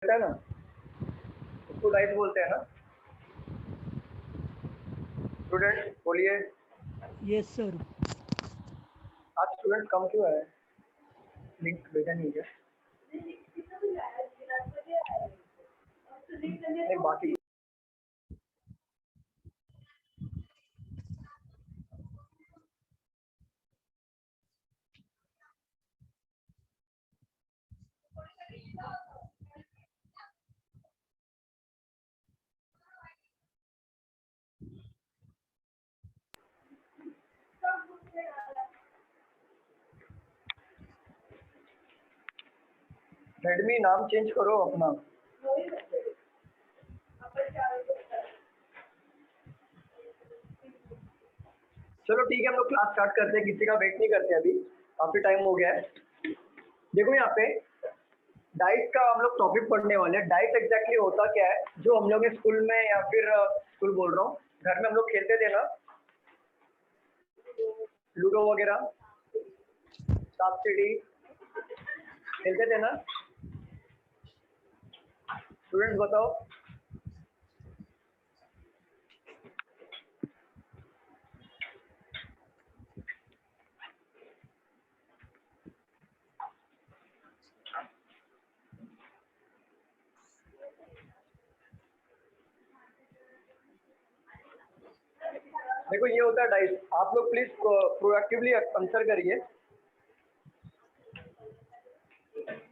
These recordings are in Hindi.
है ना, उसको डाइस बोलते हैं ना। स्टूडेंट बोलिए। Yes sir. आज स्टूडेंट कम क्यों है? लिंक भेजा नहीं है नहीं बाकी। रेडमी नाम चेंज करो अपना। चलो ठीक है, हम लोग क्लास स्टार्ट करते हैं, किसी का वेट नहीं करते अभी, काफी टाइम हो गया है। देखो यहाँ पे डाइस का हम लोग टॉपिक पढ़ने वाले हैं। डाइस एग्जैक्टली होता क्या है, जो हम लोग स्कूल में या फिर स्कूल बोल रहा हूँ, घर में हम लोग खेलते थे ना, लूडो वगैरह, सांप सीढ़ी खेलते थे ना। स्टूडेंट्स बताओ। देखो ये होता है डाइस। आप लोग प्लीज प्रोएक्टिवली आंसर करिए।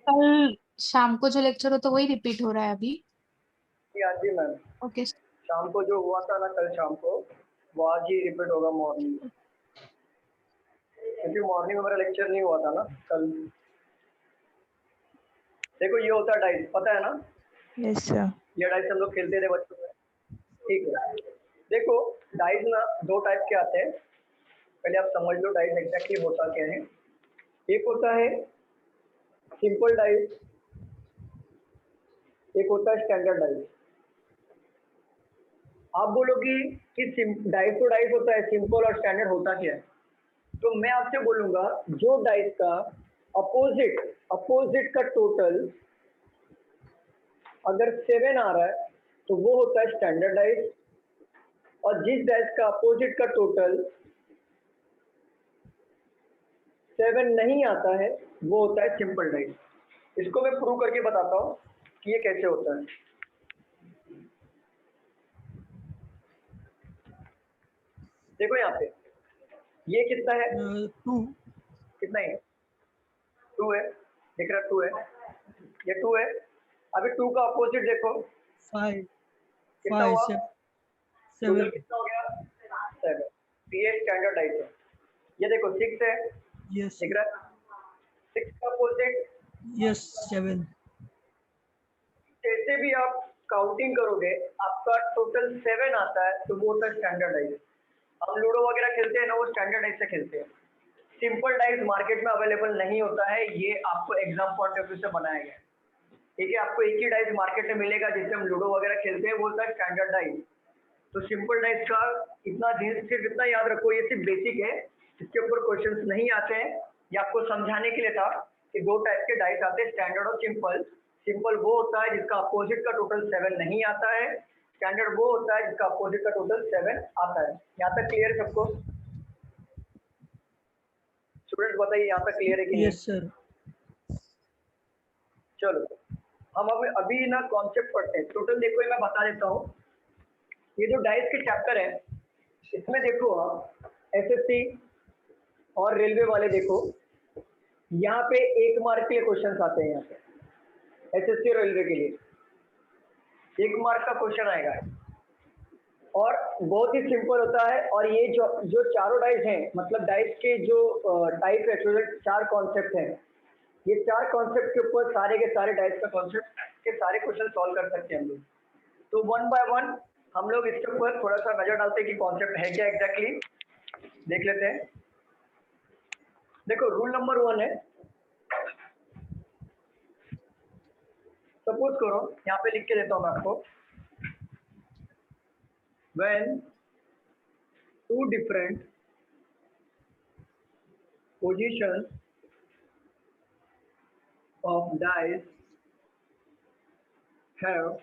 कल शाम को जो लेक्चर हो तो वही रिपीट हो रहा है अभी? हाँ जी मैम, ओके। शाम को जो हुआ था ना कल शाम को, वो आज ही रिपीट होगा मॉर्निंग, क्योंकि मॉर्निंग में मेरा लेक्चर नहीं हुआ था ना कल। देखो ये होता है डाइस, पता है ना? Yes sir. ये डाइस हम लोग खेलते थे बच्चों में, ठीक है। देखो डाइस ना दो टाइप के आते हैं, पहले आप समझ लो डाइस एग्जैक्टली होता क्या है। एक होता है सिंपल डाइस, एक होता है स्टैंडर्ड डाइस। आप बोलोगी कि डाइस तो डाइस होता है, सिंपल और स्टैंडर्ड होता क्या है? तो मैं आपसे बोलूंगा जो डाइस का अपोजिट अपोजिट का टोटल अगर 7 आ रहा है तो वो होता है स्टैंडर्ड डाइस, और जिस डाइस का अपोजिट का टोटल 7 नहीं आता है वो होता है सिंपल डाइस। इसको मैं प्रूव करके बताता हूँ कि ये कैसे होता है। देखो यहाँ पे ये कितना है? 2। कितना है? 2 है, दिख रहा 2 है, ये 2 है। अभी 2 का अपोजिट देखो 5 कितना 5 हुआ, टोटल 7। कितना हो गया? 7। ये स्टैंडर्ड डाइस है। ये देखो 6 है, यस दिख रहा है 6 का अपोजिट। यस 7। जैसे भी आप काउंटिंग करोगे आपका टोटल 7 आता है तो वो होता है स्टैंडर्ड डाइस। हम लूडो वगैरह खेलते हैं ना, वो स्टैंडर्ड डाइस से खेलते हैं। सिंपल डाइस मार्केट में अवेलेबल नहीं होता है, ये आपको एग्जाम पॉइंट ऑफ व्यू से बनाया गया है। ठीक है, आपको एक ही डाइस मार्केट में मिलेगा जिससे हम लूडो वगैरह खेलते हैं, वो होता है स्टैंडर्ड डाइस। तो सिंपल डाइस का इतना सिर्फ इतना याद रखो, ये सिर्फ बेसिक है, इसके ऊपर क्वेश्चंस नहीं आते हैं। ये आपको समझाने के लिए था कि दो टाइप के डाइस आते हैं, स्टैंडर्ड और सिंपल। सिंपल वो होता है जिसका अपोजिट का टोटल 7 नहीं आता है, स्टैंडर्ड वो होता है जिसका अपोजिट का टोटल 7 आता है। यहाँ तक क्लियर सबको? स्टूडेंट बताइए यहाँ तक क्लियर है कि नहीं? Yes sir. चलो हम अभी ना कॉन्सेप्ट पढ़ते हैं। टोटल देखो ये मैं बता देता हूँ, ये जो डाइस के चैप्टर है इसमें देखो आप एसएससी और रेलवे वाले देखो, यहाँ पे 1 मार्क के क्वेश्चन आते हैं। यहाँ पे एसएससी और रेलवे के लिए 1 मार्क का क्वेश्चन आएगा, और बहुत ही सिंपल होता है। और ये जो जो चारों डाइस हैं, मतलब डाइस के जो टाइप है, टोटल 4 कॉन्सेप्ट हैं। ये 4 कॉन्सेप्ट के ऊपर सारे के सारे डाइस का कॉन्सेप्ट के सारे क्वेश्चन सॉल्व कर सकते हैं हम लोग। तो 1 बाय 1 हम लोग इसके ऊपर थोड़ा सा नजर डालते हैं कि कॉन्सेप्ट है क्या एग्जैक्टली, देख लेते हैं। देखो रूल नंबर 1 है, सपोज करो यहाँ पे लिख के देता हूँ मैं आपको, when two different positions of dice have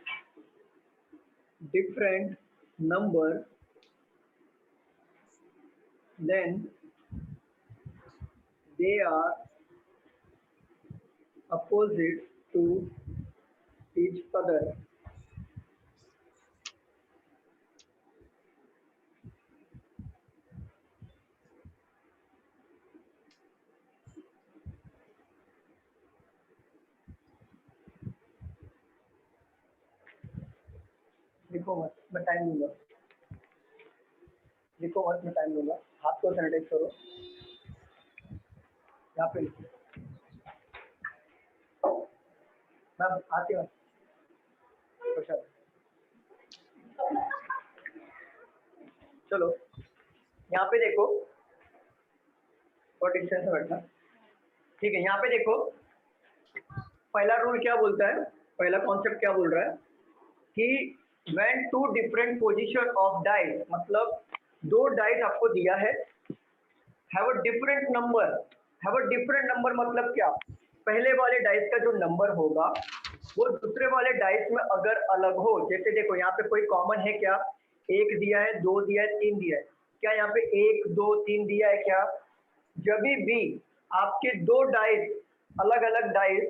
different number, then they are opposite to each other. लिखो मत, मैं टाइम दूंगा। लिखो मत, मैं टाइम दूंगा। हाथ को सैनिटाइज करो। यहाँ पे लिखो। मैम आती हूँ। चलो यहाँ पे देखो, और डिस्टेंस में बैठना। ठीक है, यहाँ पे देखो, पहला रूल क्या बोलता है, पहला कॉन्सेप्ट क्या बोल रहा है कि when two different position of dice, मतलब दो डाइस आपको दिया है, have a different number मतलब क्या, पहले वाले डाइस का जो नंबर होगा वो दूसरे वाले डाइस में अगर अलग हो, जैसे देखो यहाँ पे कोई कॉमन है क्या, एक दिया है, दो दिया है, तीन दिया है, क्या यहाँ पे एक दो तीन दिया है क्या? जब भी आपके दो डाइस अलग अलग डाइस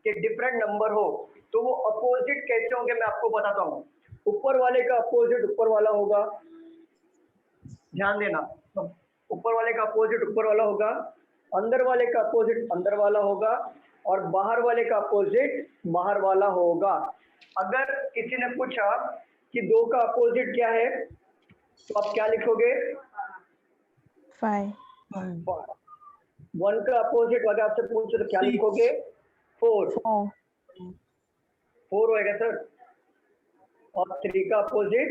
के डिफरेंट नंबर हो तो वो अपोजिट कैसे होंगे मैं आपको बताता हूँ। ऊपर वाले का अपोजिट ऊपर वाला होगा, ध्यान देना, ऊपर वाले का अपोजिट ऊपर वाला होगा, अंदर वाले का अपोजिट अंदर वाला होगा, और बाहर वाले का अपोजिट बाहर वाला होगा। अगर किसी ने पूछा कि दो का अपोजिट क्या है तो आप क्या लिखोगे? 5। 1 का अपोजिट अगर आपसे पूछे तो क्या लिखोगे? 4 होएगा सर, और 3 का अपोजिट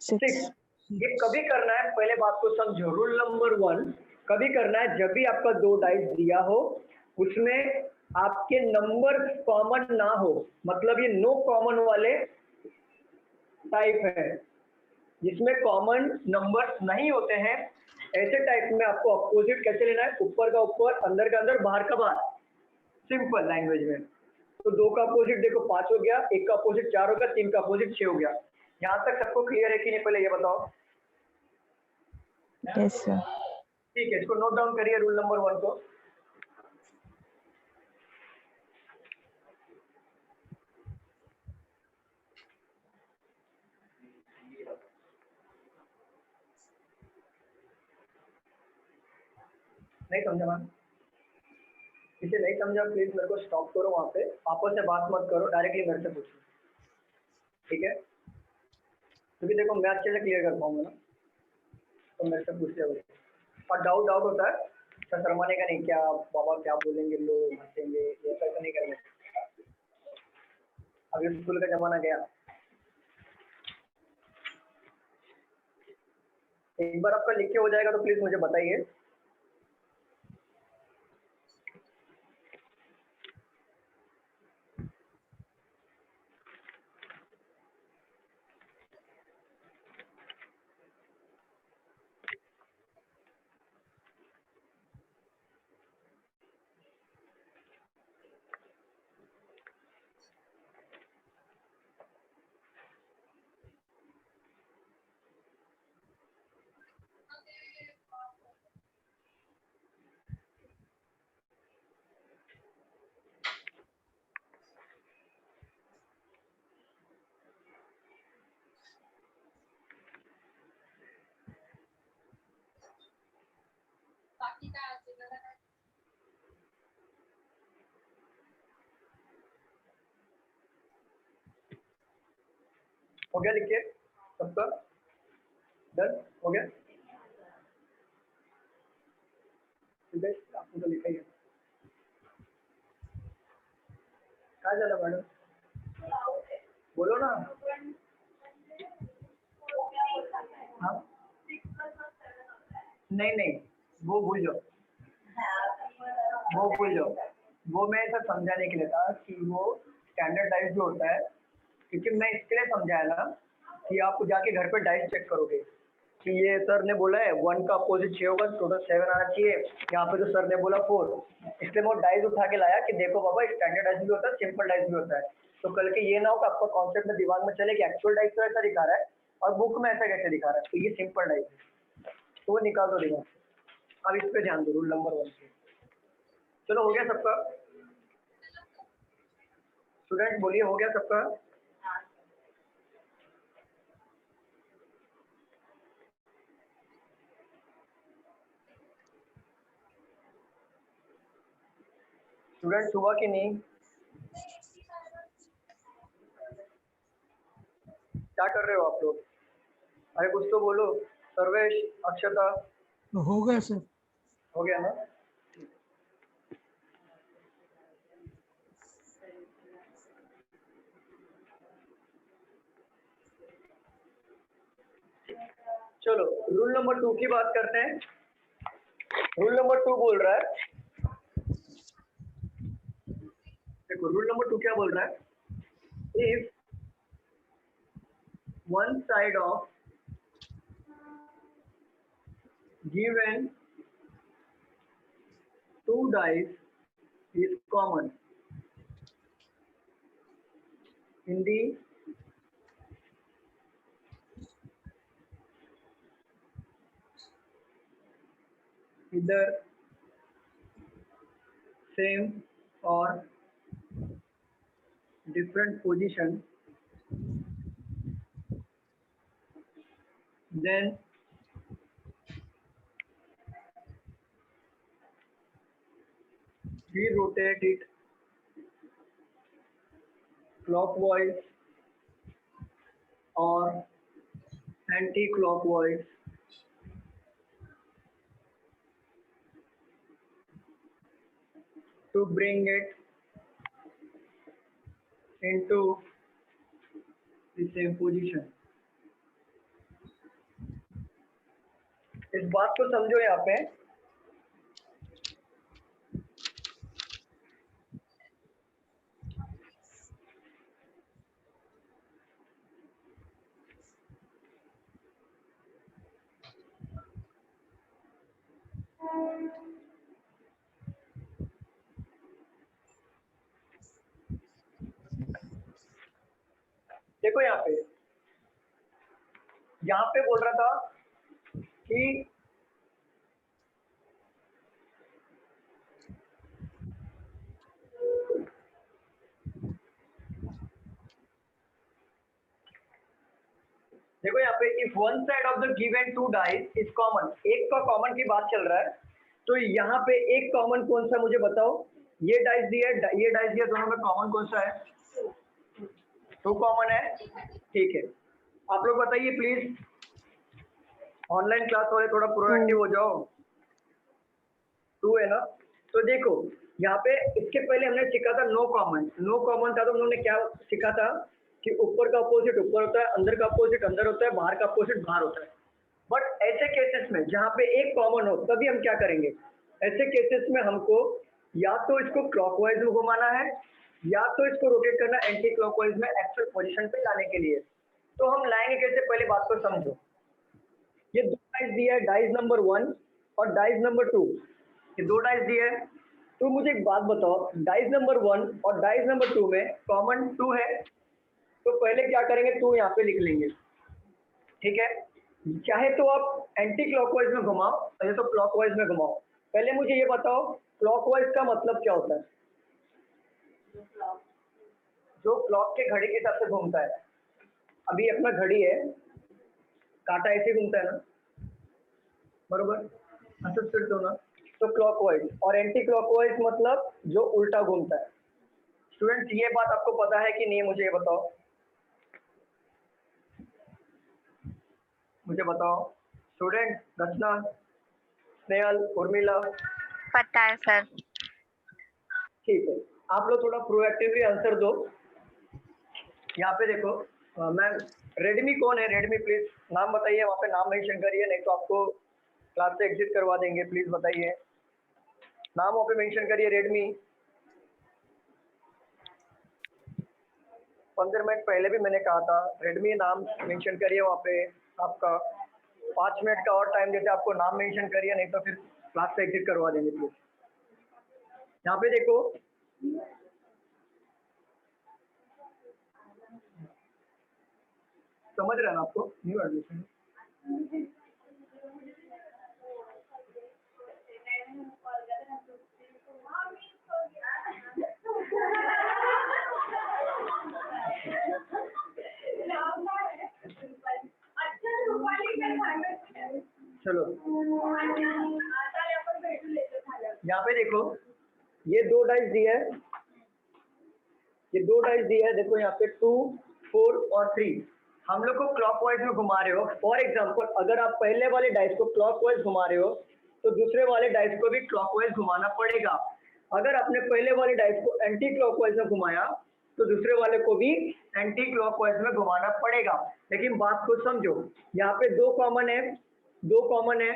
6। ये कभी करना है, पहले बात को समझो, रूल नंबर 1 कभी करना है जब भी आपका दो डाइस दिया हो उसमें आपके नंबर कॉमन ना हो, मतलब ये नो कॉमन वाले टाइप है, जिसमें कॉमन नंबर नहीं होते हैं, ऐसे टाइप में आपको अपोजिट कैसे लेना है? ऊपर का ऊपर, अंदर का अंदर, बाहर का बाहर, सिंपल लैंग्वेज में। तो दो का अपोजिट देखो 5 हो गया, एक का अपोजिट 4 हो गया, 3 का अपोजिट 6 हो गया। यहाँ तक सबको क्लियर है कि नहीं, पहले ये बताओ। Yes sir. ठीक है, इसको नोट डाउन करिए रूल नंबर 1 को। नहीं समझा मैम? इसे नहीं समझा प्लीज मेरे को स्टॉप करो, वहां पे आपस में बात मत करो, डायरेक्टली मेरे से पूछो, ठीक है? क्योंकि देखो मैं अच्छे से क्लियर कर पाऊंगा ना, तो मेरे से पूछ लिया। और डाउट होता है तो शर्माने का नहीं, क्या बाबा क्या बोलेंगे लोग, हंसेंगे, ये सब नहीं करेंगे। अभी स्कूल का जमाना गया। एक बार आपका लिख के हो जाएगा तो प्लीज मुझे बताइए। हो गया लिख के सबका? डन हो गया? ठीक है, आपने तो लिखा ही है। क्या चला मैडम, बोलो ना। हाँ नहीं वो भूल जाओ, वो मैं ऐसा समझाने के लिए था कि वो स्टैंडर्ड डाइस जो होता है, क्योंकि मैं इसके लिए समझाया ना कि आप जाके घर पे डाइस चेक करोगे कि ये सर ने बोला है 1 का अपोजिट 6 होगा, टोटल 7 आना चाहिए, यहाँ पे तो सर ने बोला 4, इसलिए मैं डाइस उठा के लाया कि देखो बाबा स्टैंडर्ड डाइस भी होता है, सिंपल डाइस भी होता है। तो कल के ये ना हो कि आपका कॉन्सेप्ट में दिमाग में चले कि एक्चुअल डाइस तो ऐसा दिखा रहा है और बुक में ऐसा कैसे दिखा रहा है, तो ये सिंपल डाइस है, तो वो निकाल दो दिमाग से। अब इस पे ध्यान दो, रूल नंबर 1 पे। चलो हो गया सबका? स्टूडेंट बोलिए, हो गया सबका? स्टूडेंट हुआ कि नहीं? क्या कर रहे हो आप लोग? अरे कुछ तो बोलो। सर्वेश, अक्षता, हो गया सर। हो गया ना? चलो रूल नंबर 2 की बात करते हैं। रूल नंबर 2 बोल रहा है, देखो रूल नंबर 2 क्या बोल रहा है, if one side of given two dice is common in the either same or different position, then we rotate it clockwise or anti-clockwise to bring it into the same position। इस बात को समझो यहाँ पे, देखो यहाँ पे बोल रहा था कि देखो यहाँ पे if one side of the given two dice is common, एक का कॉमन की बात चल रहा है, तो यहाँ पे एक कॉमन कौन सा मुझे बताओ। ये डाइस दिया, ये डाइस दिया, दोनों में कॉमन कौन सा है? 2 कॉमन है, ठीक है। आप लोग बताइए प्लीज, ऑनलाइन क्लास वाले थोड़ा प्रोएक्टिव हो जाओ। 2 है ना? तो देखो यहाँ पे इसके पहले हमने सीखा था नो कॉमन। नो कॉमन था तो उन्होंने क्या सीखा था कि ऊपर का अपोजिट ऊपर होता है, अंदर का अपोजिट अंदर होता है, बाहर का अपोजिट बाहर होता है। बट ऐसे केसेस में जहाँ पे एक कॉमन हो तभी हम क्या करेंगे, ऐसे केसेस में हमको या तो इसको क्लॉकवाइज में घुमाना है या तो इसको रोटेट करना एंटी क्लॉकवाइज में एक्चुअल पोजीशन पे लाने के लिए। तो हम लाएंगे कैसे, पहले बात को समझो। ये 2 डाइस दिया है, डाइस नंबर 1 और डाइस नंबर 2, ये 2 डाइस दिया है। तो मुझे एक बात बताओ, डाइस नंबर 1 और डाइस नंबर 2 में कॉमन 2 है, तो पहले क्या करेंगे, 2 यहाँ पे लिख लेंगे, ठीक है। चाहे तो आप एंटी क्लॉकवाइज में घुमाओ, चाहे तो क्लॉकवाइज में घुमाओ। पहले मुझे ये बताओ क्लॉकवाइज का मतलब क्या होता है? जो क्लॉक के घड़ी के हिसाब से घूमता है। अभी अपना घड़ी है, कांटा ऐसे घूमता है ना, बरोबर, ऐसे फिर दो ना, तो क्लॉकवाइज। और एंटी क्लॉकवाइज मतलब जो उल्टा घूमता है। स्टूडेंट्स ये बात आपको पता है कि नहीं, मुझे ये बताओ, मुझे बताओ। स्टूडेंट रचना, स्नेहल, उर्मिला, पता है सर। ठीक है, आप लोग थोड़ा प्रोएक्टिवली आंसर दो। यहाँ पे देखो मैम, रेडमी कौन है? रेडमी प्लीज नाम बताइए, वहाँ पे नाम मेंशन करिए, नहीं तो आपको क्लास से एग्जिट करवा देंगे। प्लीज बताइए नाम, वहाँ पे मेंशन करिए रेडमी। 15 मिनट पहले भी मैंने कहा था रेडमी नाम मेंशन करिए वहाँ पे आपका। 5 मिनट का और टाइम देते आपको, नाम मेंशन करिए, नहीं तो फिर क्लास से एग्जिट करवा देंगे प्लीज। यहाँ पे देखो समझ रहे हैं ना आपको? न्यू एडमिशन चलो यहाँ पे देखो, ये 2 डाइस दिया है, ये 2 डाइस दिया है, देखो यहाँ पे 2, 4 और 3 हम लोग को क्लॉकवाइज में घुमा रहे हो। फॉर एग्जांपल अगर आप पहले वाले डाइस को क्लॉकवाइज घुमा रहे हो तो दूसरे वाले डाइस को भी क्लॉकवाइज घुमाना पड़ेगा। अगर आपने पहले वाले डाइस को एंटी क्लॉकवाइज में घुमाया तो दूसरे वाले को भी एंटी क्लॉकवाइज में घुमाना पड़ेगा। लेकिन बात को समझो, यहाँ पे 2 कॉमन है, 2 कॉमन है,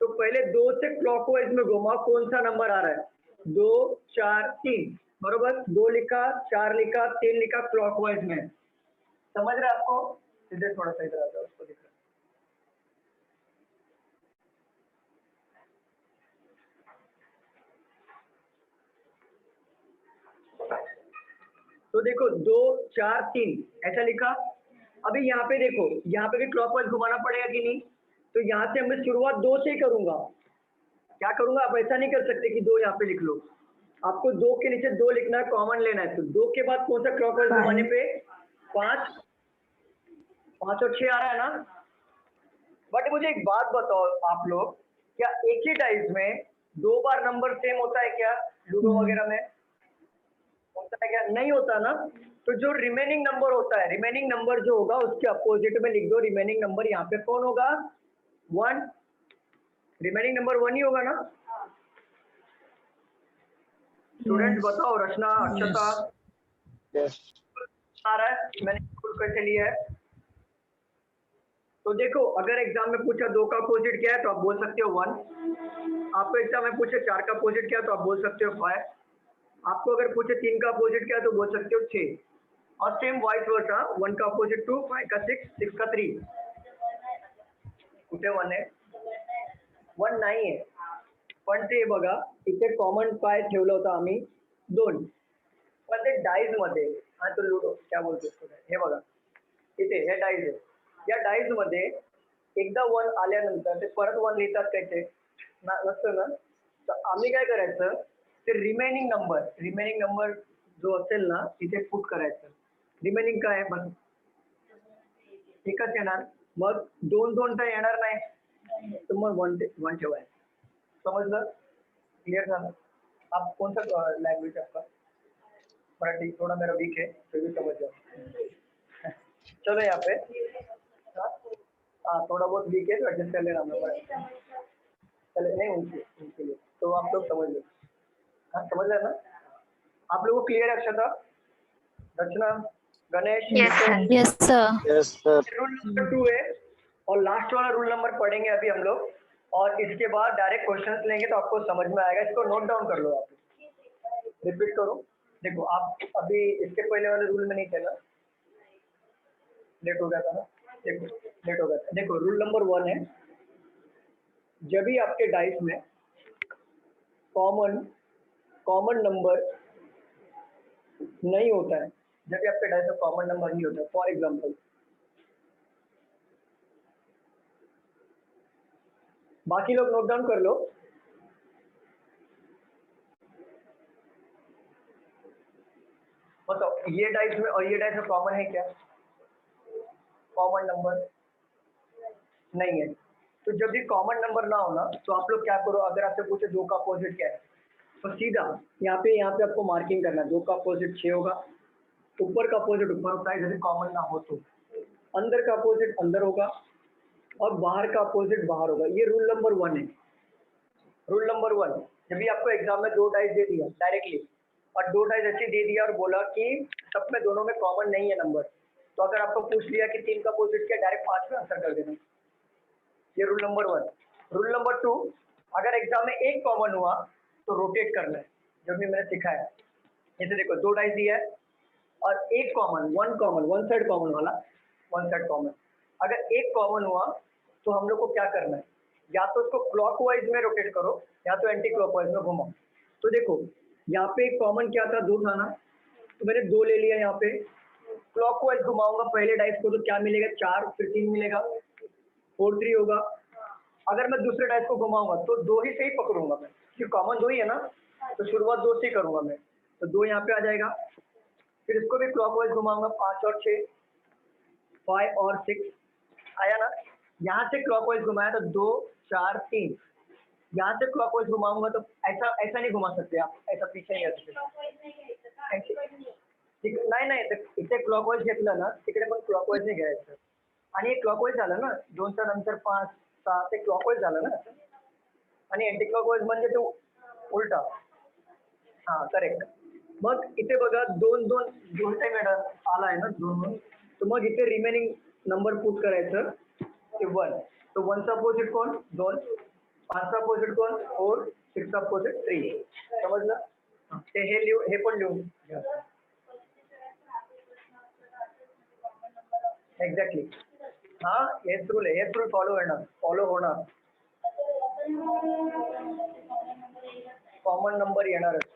तो पहले 2 से क्लॉकवाइज में घुमा, कौन सा नंबर आ रहा है? 2, 4, 3 बरोबर। 2 लिखा, 4 लिखा, 3 लिखा क्लॉकवाइज में। समझ रहे आपको? इधर थोड़ा सा इधर आ जाओ, उसको दिख रहा है। तो देखो 2, 4, 3 ऐसा लिखा। अभी यहाँ पे देखो, यहाँ पे भी क्लॉकवाइज घुमाना पड़ेगा कि नहीं? तो यहाँ से मैं शुरुआत 2 से ही करूंगा। क्या करूंगा? आप ऐसा नहीं कर सकते कि 2 यहाँ पे लिख लो, आपको 2 के नीचे 2 लिखना है, कॉमन लेना है। तो 2 के बाद कौन सा क्लॉकवाइज घुमाने पे? 5 और 6 आ रहा है ना? बट मुझे एक बात बताओ आप लोग, क्या एक ही डाइस में 2 बार नंबर सेम होता है क्या? लूडो वगैरह में होता है क्या? नहीं होता ना। तो जो रिमेनिंग नंबर होता है, रिमेनिंग नंबर जो होगा उसके अपोजिट में लिख दो। रिमेनिंग नंबर यहाँ पे कौन होगा? 1। रिमेनिंग नंबर 1 ही होगा ना? स्टूडेंट बताओ, रचना, अक्षता आ रहा है? मैंने कैसे लिया है? तो देखो, अगर एग्जाम में पूछा 2 का अपोजिट क्या है तो आप बोल सकते हो 1। आपको एग्जाम में पूछे 4 का अपोजिट क्या है तो आप बोल सकते हो 5। आपको अगर पूछे 3 का अपोजिट क्या है तो बोल सकते हो 6। और सेम वाइस वर्सा, 1 का अपोजिट 2, 5 का 6, 6 का 3। कुठे 1 आहे? 1 नाही आहे, पण ते बघा इथे कॉमन पाय ठेवला होता आम्ही 2, पण ते डाईज मध्ये, हा तो लुडो क्या बोलतो, हे बघा इथे हे डाईज आहे, या डाईज मध्ये एकदा 1 आल्यानंतर ते परत 1 लिहितात काय ते नसतं ना? तर आम्ही काय करायचं, ते रिमेनिंग नंबर जो असेल ना तिथे पुट करायचं। रिमेनिंग काय आहे बघ, एकच येणार, मग 2 तर येणार नाही, तर मग 1 ठेवायचं। समझलं? क्लियर झालं? आप कौन सा लैंग्वेज आपका? मराठी थोड़ा मेरा वीक है, फिर भी समझ जाओ। चलो यहाँ पे हाँ थोड़ा बहुत वीक है तो एडजस्ट कर लेना मैं, चले नहीं उनके लिए तो आप लोग समझ लो। हाँ समझ रहे ना आप लोगों को? क्लियर है Akshata, Rachna, Ganesh? Yes sir. Rule number 2 है और लास्ट वाला रूल नंबर पढ़ेंगे अभी हम लोग, और इसके बाद डायरेक्ट क्वेश्चंस लेंगे तो आपको समझ में आएगा। इसको नोट डाउन कर लो, आप रिपीट करो। देखो आप अभी इसके पहले वाले रूल में नहीं थे ना, लेट हो गया था ना, देखो लेट हो गया था। देखो रूल नंबर 1 है, जब भी आपके डाइस में कॉमन नंबर नहीं होता है, जब भी आपके डाइस में कॉमन नंबर नहीं होता है, फॉर एग्जाम्पल बाकी लोग नोट डाउन कर लो। बताओ ये डाइस में और ये डाइस में कॉमन है क्या? कॉमन नंबर नहीं है। तो जब भी कॉमन नंबर ना हो ना तो आप लोग क्या करो, अगर आपसे पूछे 2 का अपोजिट क्या है तो सीधा यहाँ पे आपको मार्किंग करना है। 2 का अपोजिट 6 होगा, ऊपर का अपोजिट ऊपर होता है, जैसे कॉमन ना हो तो अंदर का अपोजिट अंदर होगा और बाहर का अपोजिट बाहर होगा। ये रूल नंबर 1 है। रूल नंबर 1, जब भी आपको एग्जाम में 2 डाइस दे दिया डायरेक्टली और 2 डाइस ऐसे दे दिया और बोला कि सब में दोनों में कॉमन नहीं है नंबर, तो अगर आपको पूछ लिया कि 3 का अपोजिट क्या, डायरेक्ट 5 में आंसर कर देना। ये रूल नंबर 1। रूल नंबर 2, अगर एग्जाम में एक कॉमन हुआ तो रोटेट करना है, जो भी मैंने सिखाया। जैसे देखो 2 डाइस दिया है और एक कॉमन, वन साइड कॉमन वाला, वन साइड कॉमन। अगर एक कॉमन हुआ तो हम लोग को क्या करना है, या तो उसको क्लॉकवाइज में रोटेट करो या तो एंटी क्लॉकवाइज में घुमाओ। तो देखो यहाँ पे एक कॉमन क्या था, 2 था ना, तो मैंने 2 ले लिया यहाँ पे क्लॉकवाइज घुमाऊंगा पहले डाइस को तो क्या मिलेगा, 4, फिर 3 मिलेगा, 4 3 होगा। अगर मैं दूसरे डाइस को घुमाऊंगा तो 2 ही से ही पकड़ूंगा मैं, क्योंकि कॉमन 2 ही है ना, तो शुरुआत 2 से ही करूंगा मैं, तो 2 यहाँ पे आ जाएगा। फिर इसको भी क्लॉकवाइज घुमाऊंगा, 5 और 6, 5 और 6 आया ना। यहाँ से क्लॉकवाइज घुमाया तो 2 4 3, यहाँ से क्लॉकवाइज घुमाऊंगा तो ऐसा ऐसा नहीं घुमा सकते आप, ऐसा पीछे नहीं आ सकते। नाही नाही, इथे क्लॉकवाइज घेतलं ना, तिकडे पण क्लॉकवाइज नाही घ्यायचं, आणि हे क्लॉकवाइज झालं ना, 2च्या नंतर 5 6 ते क्लॉकवाइज झालं ना, आणि अँटी क्लॉकवाइज म्हणजे तो उलटा. हां करेक्ट. मग इथे बघा 2 2 2 टाइम आला आहे ना 2, तर मग इथे रिमेनिंग नंबर पुट करायचं ते 1. तो 1 चा अपोजिट कोण 2, 5 चा अपोजिट कोण 4, 6 चा अपोजिट 3. समजलं? ते हे पण लिहून घ्या. एक्झॅक्टली. हां हेच रूल आहे, हेच रूल फॉलो होणार. कॉमन नंबर येणारच.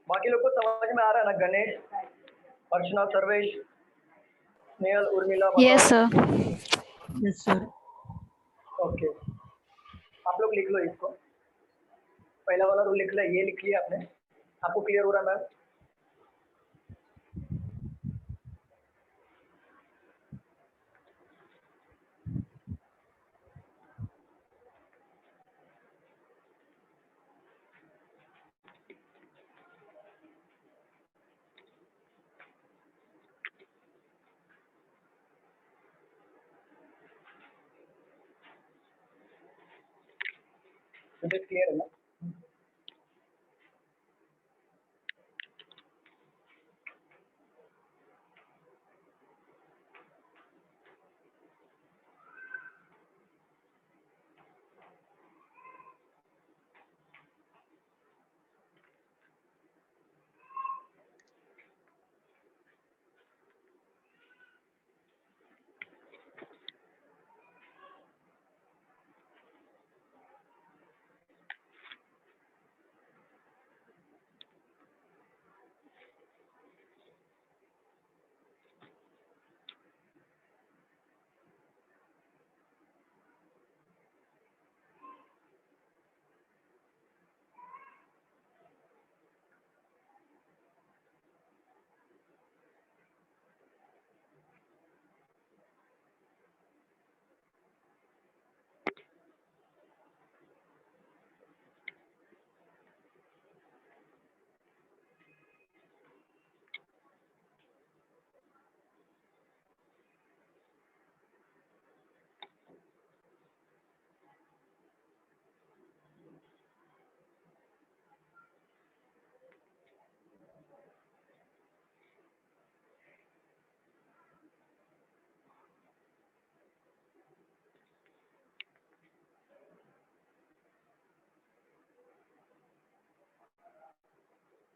बाकी लोग को समझ में आ रहा है ना? Ganesh, Archana, Sarvesh, Snehal, Urmila, Yes, sir. Yes, sir. Okay. आप लोग लिख लो इसको, पहला वाला रूल लिख लिया, ये लिख लिया आपने, आपको क्लियर हो रहा है मैम? मुझे क्लियर है ना?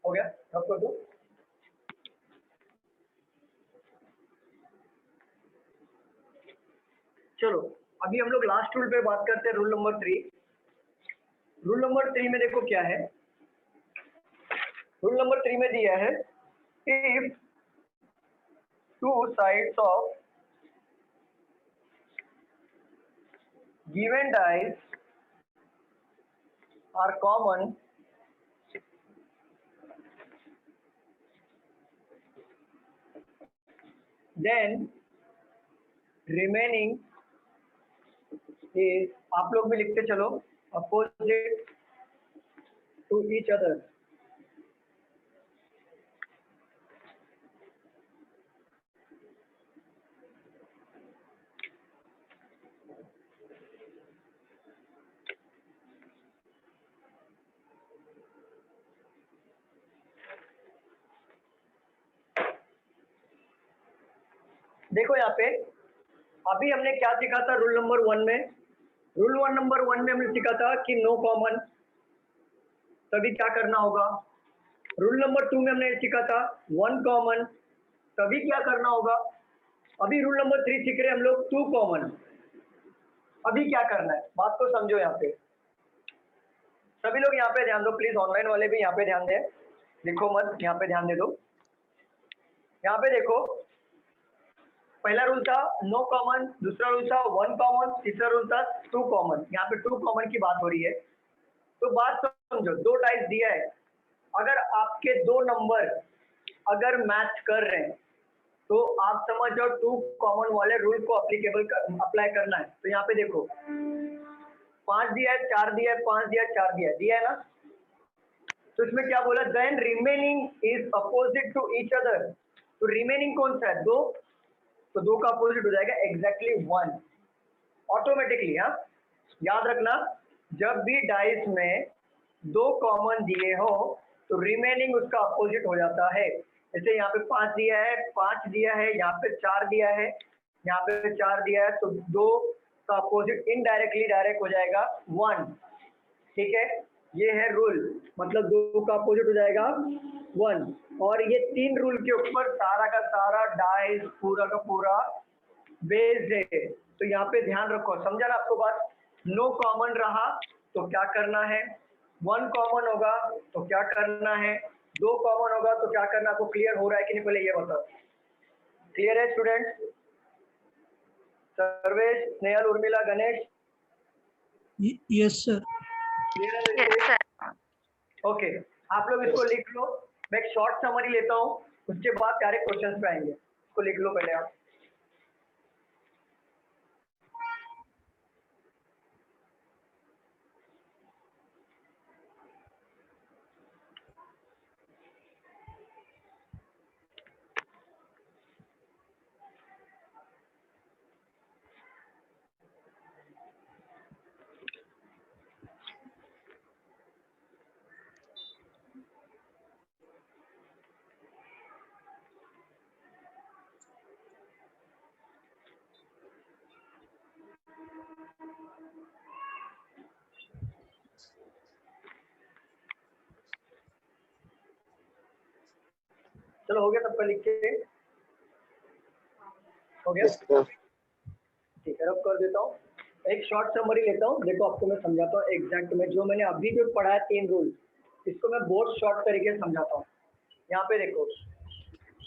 हो गया? अब कर दो. चलो अभी हम लोग लास्ट रूल पे बात करते हैं, रूल नंबर 3. रूल नंबर 3 में देखो क्या है. रूल नंबर 3 में दिया है, if two sides of given dice are common, then remaining is, आप लोग भी लिखते चलो, opposite to each other. देखो यहाँ पे अभी हमने क्या सीखा था रूल नंबर 1 में। रूल नंबर 1 में हमने सीखा था कि नो कॉमन, तभी क्या करना होगा। रूल नंबर 2 में हमने सीखा था 1 कॉमन, तभी क्या करना होगा। अभी रूल नंबर 3 सीख रहे हैं हम लोग 2 कॉमन, अभी क्या करना है, बात को समझो। यहाँ पे सभी लोग यहाँ पे ध्यान दो प्लीज, ऑनलाइन वाले भी यहाँ पे ध्यान दें, लिखो मत, यहाँ पे ध्यान दे दो। यहाँ पे देखो पहला रूल था नो कॉमन, दूसरा रूल था 1 कॉमन, तीसरा रूल था 2 कॉमन। यहाँ पे 2 कॉमन की बात हो रही है। तो बात समझो, 2 डाइस दिया है, अगर आपके 2 नंबर अगर मैच कर रहे हैं तो आप समझ जाओ 2 कॉमन वाले रूल को अप्लाई करना है। तो यहाँ पे देखो 5 दिया है, 4 दिया है, 5 दिया है, 4 दिया है ना। तो इसमें क्या बोला, then remaining is opposite to each other. तो रिमेनिंग कौन सा है, 2, तो 2 का अपोजिट हो जाएगा एग्जैक्टली 1 ऑटोमेटिकली। हाँ याद रखना, जब भी डाइस में 2 कॉमन दिए हो तो रिमेनिंग उसका अपोजिट हो जाता है। जैसे यहाँ पे 5 दिया है, 5 दिया है, यहाँ पे 4 दिया है, यहाँ पे 4 दिया है, तो 2 का अपोजिट इनडायरेक्टली डायरेक्ट हो जाएगा 1। ठीक है, ये है रूल, मतलब 2 का अपोजिट हो जाएगा 1। और ये 3 रूल के ऊपर सारा का सारा डाइस पूरा का पूरा बेस्ड है। तो यहाँ पे ध्यान रखो, समझा ना आपको बात। नो कॉमन रहा तो क्या करना है, 1 कॉमन होगा तो क्या करना है, 2 कॉमन होगा तो क्या करना। आपको क्लियर हो रहा है कि नहीं, पहले ये बताओ। क्लियर है student? Sarvesh, Snehal, Urmila, Ganesh, yes sir. Clear है? ओके, आप लोग इसको लिख लो। मैं एक शॉर्ट समरी लेता हूँ, उसके बाद डायरेक्ट क्वेश्चंस पे आएंगे। इसको लिख लो पहले आप। चलो हो गया सबका लिख के, हो गया? ठीक है, रब कर देता हूँ। एक शॉर्ट समरी लेता हूँ, देखो आपको मैं समझाता हूँ एग्जैक्ट में जो मैंने अभी जो पढ़ा है 3 रूल, इसको मैं बहुत शॉर्ट तरीके से समझाता हूँ। यहाँ पे देखो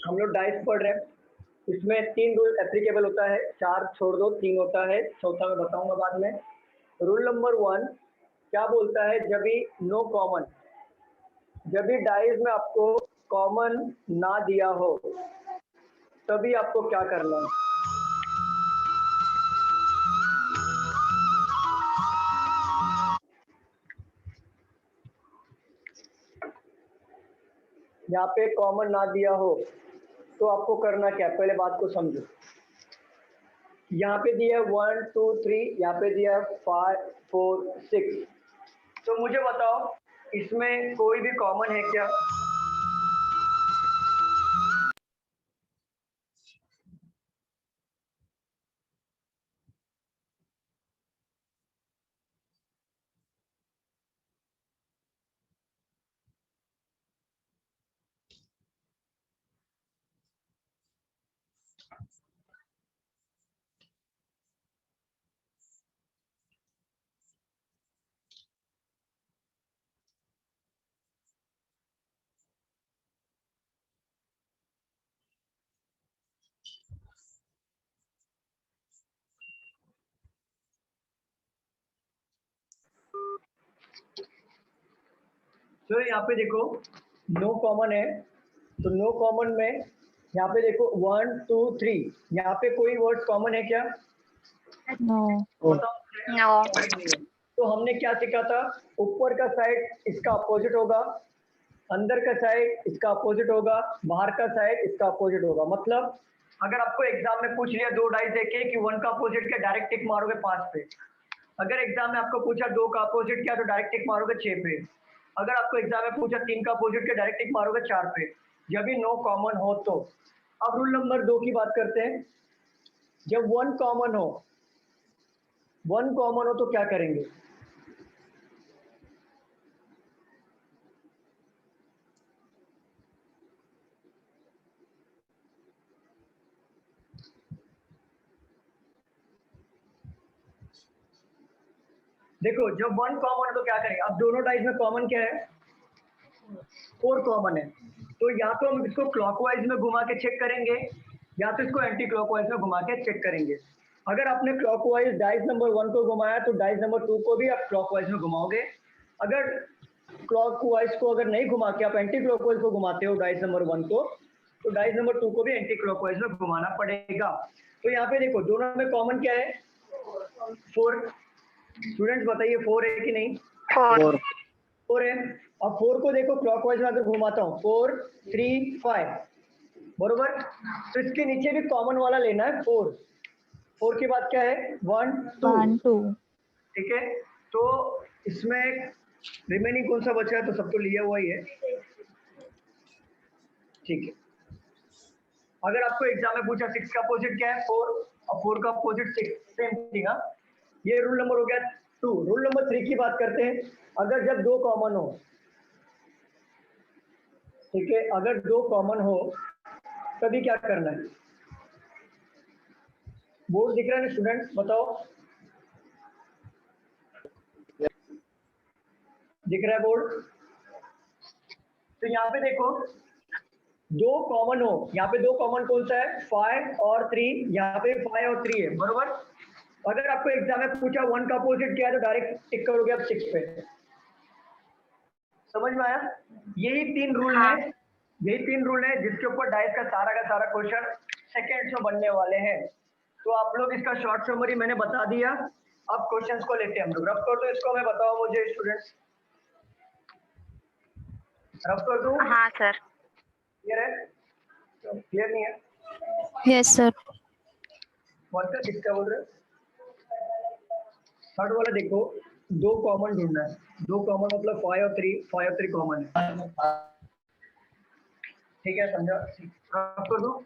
हम लोग डाइस पढ़ रहे हैं, इसमें 3 रूल एप्लीकेबल होता है, 4 छोड़ दो, 3 होता है, चौथा मैं बताऊंगा बाद में। रूल नंबर 1 क्या बोलता है, जब भी नो कॉमन, जब भी डाइस में आपको कॉमन ना दिया हो तभी आपको क्या करना है। यहाँ पे कॉमन ना दिया हो तो आपको करना क्या, पहले बात को समझो। यहाँ पे दिया 1 2 3, यहाँ पे दिया 5 4 6। तो मुझे बताओ इसमें कोई भी कॉमन है क्या? तो यहाँ पे देखो नो कॉमन है, तो नो कॉमन में यहाँ पे देखो 1 2 3, यहाँ पे कोई वर्ड कॉमन है क्या? No. बताओ। No. तो हमने क्या सीखा था, ऊपर का साइड इसका अपोजिट होगा, अंदर का साइड इसका अपोजिट होगा, बाहर का साइड इसका अपोजिट होगा। मतलब अगर आपको एग्जाम में पूछ लिया 2 डाइस देके कि 1 का अपोजिट क्या, डायरेक्ट टिक मारोगे 5 पे। अगर एग्जाम में आपको पूछा 2 का अपोजिट क्या, तो डायरेक्ट टिक मारोगे 6 पे। अगर आपको एग्जाम में पूछा 3 का अपोजिट क्या, डायरेक्ट टिक मारोगे 4 पे, जब भी नो कॉमन हो तो। अब रूल नंबर 2 की बात करते हैं। जब वन कॉमन हो तो क्या करेंगे? देखो जब वन कॉमन है तो क्या करेंगे? अब दोनों डाइस में कॉमन क्या है? 4 कॉमन है, तो या तो हम इसको क्लॉकवाइज में घुमा के चेक करेंगे या तो इसको एंटी क्लॉकवाइज में घुमा के चेक करेंगे। अगर आपने क्लॉकवाइज डाइस नंबर 1 को घुमाया तो डाइस नंबर 2 को भी आप क्लॉकवाइज में घुमाओगे। अगर क्लॉकवाइज को अगर नहीं घुमा के आप एंटी क्लॉकवाइज को घुमाते हो डाइस नंबर 1 को, तो डाइस नंबर 2 को भी एंटी क्लॉकवाइज में घुमाना पड़ेगा। तो यहाँ पे देखो दोनों में कॉमन क्या है? 4। स्टूडेंट्स बताइए 4 है कि नहीं? 4 है। अब 4 को देखो क्लॉकवाइज में अगर घुमाता हूँ 4 3 5 बरोबर, तो इसके नीचे भी कॉमन वाला लेना है 4 के बाद क्या है? 1 2। 1 2 ठीक है, तो इसमें रिमेनिंग कौन सा बचा है? तो सब तो लिया हुआ ही है। ठीक है, अगर आपको एग्जाम में पूछा 6 का अपोजिट क्या है? 4 और 4 का अपोजिट 6, सेम थिंग। ये रूल नंबर हो गया 2। रूल नंबर 3 की बात करते हैं। अगर जब 2 कॉमन हो, ठीक है, अगर 2 कॉमन हो तभी क्या करना है? बोर्ड दिख रहा है ना स्टूडेंट? बताओ, दिख रहा है बोर्ड? तो यहाँ पे देखो 2 कॉमन हो, यहाँ पे 2 कॉमन कौन सा है? 5 और 3, यहाँ पे 5 और 3 है बरोबर। अगर आपको एग्जाम में पूछा 1 का अपोजिट क्या है तो डायरेक्ट टिक करोगे आप 6 पे। समझ में आया? यही 3 रूल है, यही 3 रूल है जिसके ऊपर डाइस का सारा क्वेश्चन सेकेंड्स में बनने वाले हैं। तो आप लोग इसका शॉर्ट समरी मैंने बता दिया। अब क्वेश्चंस को लेते हैं हम लोग। रफ कर दो इसको, मैं बताओ मुझे स्टूडेंट्स, रफ कर दो। हाँ सर। क्लियर है? क्लियर नहीं है? Yes sir. वर्कर किसका बोल रहे हो? थर्ड वाला देखो, 2 कॉमन ढूंढना है। 2 कॉमन मतलब 5 और 3, 5 और 3 कॉमन है। ठीक है, समझा? रफ कर दो।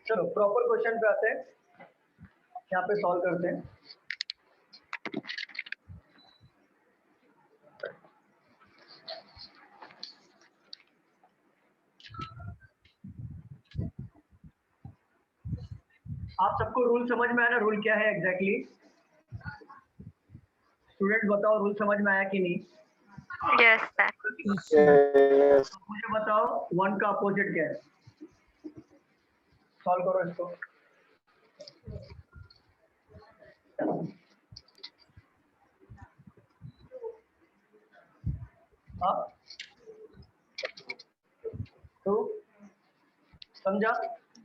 चलो प्रॉपर क्वेश्चन पे आते हैं, यहाँ पे सॉल्व करते हैं। आप सबको रूल समझ में आया ना? रूल क्या है एग्जैक्टली? स्टूडेंट बताओ, रूल समझ में आया कि नहीं? Yes sir. मुझे बताओ 1 का अपोजिट क्या है? सॉल्व करो इसको। हाँ, तो समझा?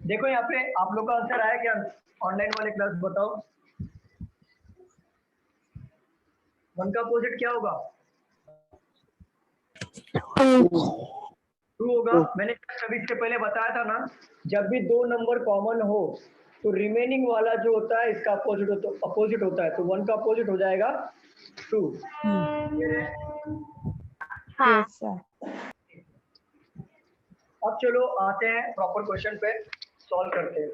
देखो यहाँ पे आप लोग का आंसर आया क्या? ऑनलाइन वाले क्लास बताओ 1 का अपोजिट क्या होगा? 2 होगा। मैंने अभी इससे पहले बताया था ना, जब भी 2 नंबर कॉमन हो तो रिमेनिंग वाला जो होता है इसका अपोजिट होता है, तो 1 का अपोजिट हो जाएगा 2। हाँ। Yes sir. अब चलो आते हैं प्रॉपर क्वेश्चन पे, सॉल्व करते हैं।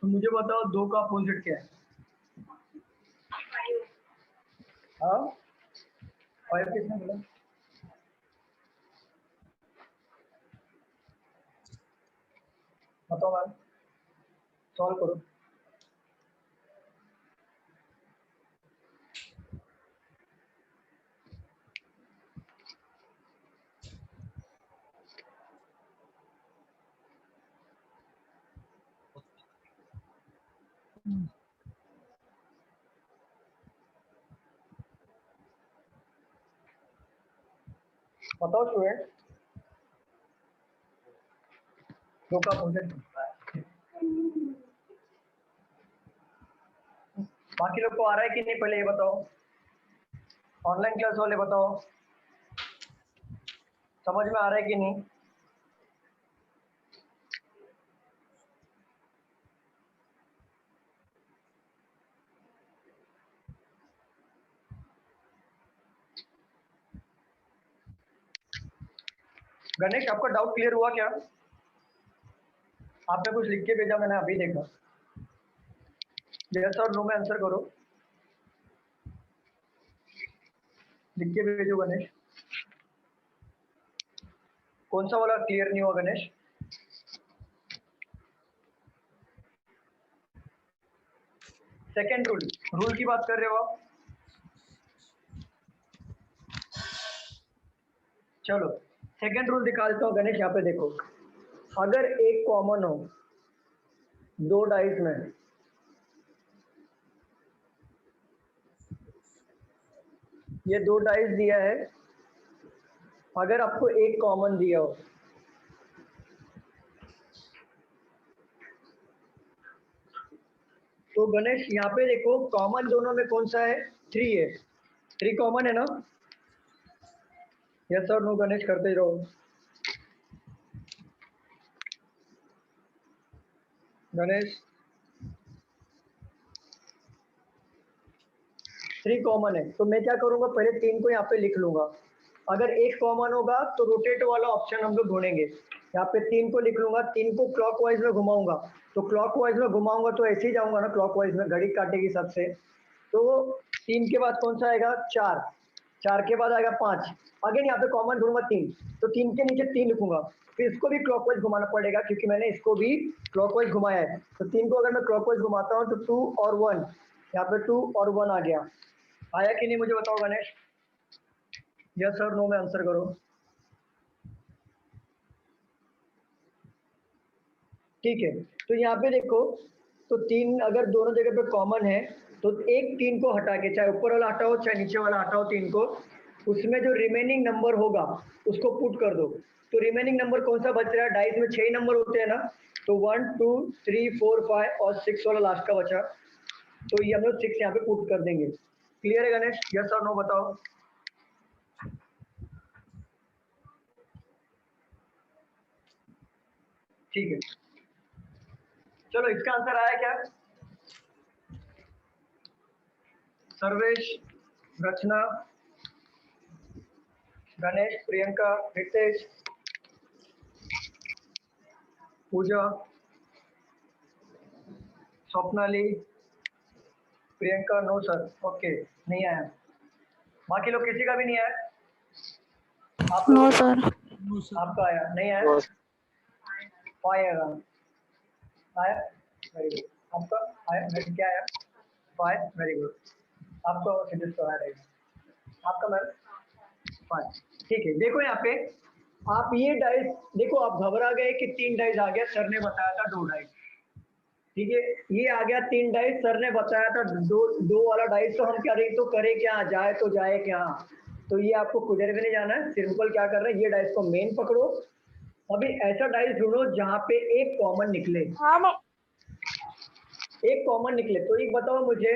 तो मुझे बताओ 2 का अपोजिट क्या है? हाँ, 5 किसने बोला? बताओ मैम, सॉल्व करो। बताओ स्टूडेंट, दो का फंक्शन। बाकी लोग को आ रहा है कि नहीं पहले ये बताओ। ऑनलाइन क्लास वाले बताओ, समझ में आ रहा है कि नहीं? गणेश, आपका डाउट क्लियर हुआ क्या? आपने कुछ लिख के भेजा, मैंने अभी देखा। यस और नो में आंसर करो, लिख के भेजो गणेश। कौन सा वाला क्लियर नहीं हुआ गणेश? सेकेंड रूल की बात कर रहे हो आप? चलो सेकेंड रूल दिखा देता हूँ गणेश। यहाँ पे देखो, अगर एक कॉमन हो दो डाइस में, ये दो डाइस दिया है, अगर आपको एक कॉमन दिया हो, तो गणेश यहाँ पे देखो कॉमन दोनों में कौन सा है? 3 है। 3 कॉमन है ना? यस और नो गणेश करते रहो। गणेश 3 कॉमन है, तो मैं क्या करूंगा, पहले 3 को यहाँ पे लिख लूंगा। अगर एक कॉमन होगा तो रोटेट वाला ऑप्शन हम लोग ढूंढेंगे। यहाँ पे 3 को लिख लूंगा, 3 को क्लॉकवाइज में घुमाऊंगा, तो क्लॉकवाइज में घुमाऊंगा तो ऐसे ही जाऊंगा ना, क्लॉकवाइज में घड़ी काटेगी सबसे। तो 3 के बाद कौन सा आएगा? 4। 4 के बाद आएगा 5। अगेन यहाँ पे कॉमन ढूंढूंगा 3, तो 3 के नीचे 3 लिखूंगा, फिर इसको भी क्लॉकवाइज घुमाना पड़ेगा क्योंकि मैंने इसको भी क्लॉकवाइज घुमाया है। तो 3 को अगर मैं क्लॉकवाइज घुमाता हूँ तो 2 और 1, यहाँ पे 2 और 1 आ गया। आया कि नहीं मुझे बताओ गणेश? यस और नो में आंसर करो। ठीक है, तो यहाँ पे देखो, तो 3 अगर दोनों जगह पे कॉमन है तो एक 3 को हटा के, चाहे ऊपर वाला हटाओ चाहे नीचे वाला हटाओ 3 को, उसमें जो रिमेनिंग नंबर होगा उसको पुट कर दो। तो रिमेनिंग नंबर कौन सा बच रहा है? डाइस में 6 नंबर होते हैं ना, तो 1 2 3 4 5 और 6 वाला लास्ट का बचा, तो ये हम लोग 6 यहाँ पे पुट कर देंगे। क्लियर है गणेश? यस और नो बताओ। ठीक है, चलो इसका आंसर आया क्या? Sarvesh, Rachna, Ganesh, Priyanka, Ritesh, Pooja, Swapnali, Priyanka no sir, okay नहीं आया। बाकी लोग किसी का भी नहीं आया? आप नो लोगों का? सर। आपका आया नहीं आया? आएगा, आया, वेरी गुड। आपका आया? नहीं क्या आया? 5, वेरी गुड। आपका सजेस्ट तो आया रहेगा। आपका मैम 5, ठीक है। देखो यहाँ पे आप ये डाइस देखो, आप घबरा गए कि 3 डाइस आ गया, सर ने बताया था 2 डाइस। ठीक है, ये आ गया 3 डाइस, सर ने बताया था 2 वाला डाइस, तो हम क्या रहे तो करे क्या, जाए तो जाए क्या? तो ये आपको कुछ भी नहीं जाना है, सिंपल क्या कर रहे हैं, ये डाइस को मेन पकड़ो। अभी ऐसा डाइस ढूंढो जहां पे एक कॉमन निकले। एक कॉमन निकले, तो एक बताओ मुझे,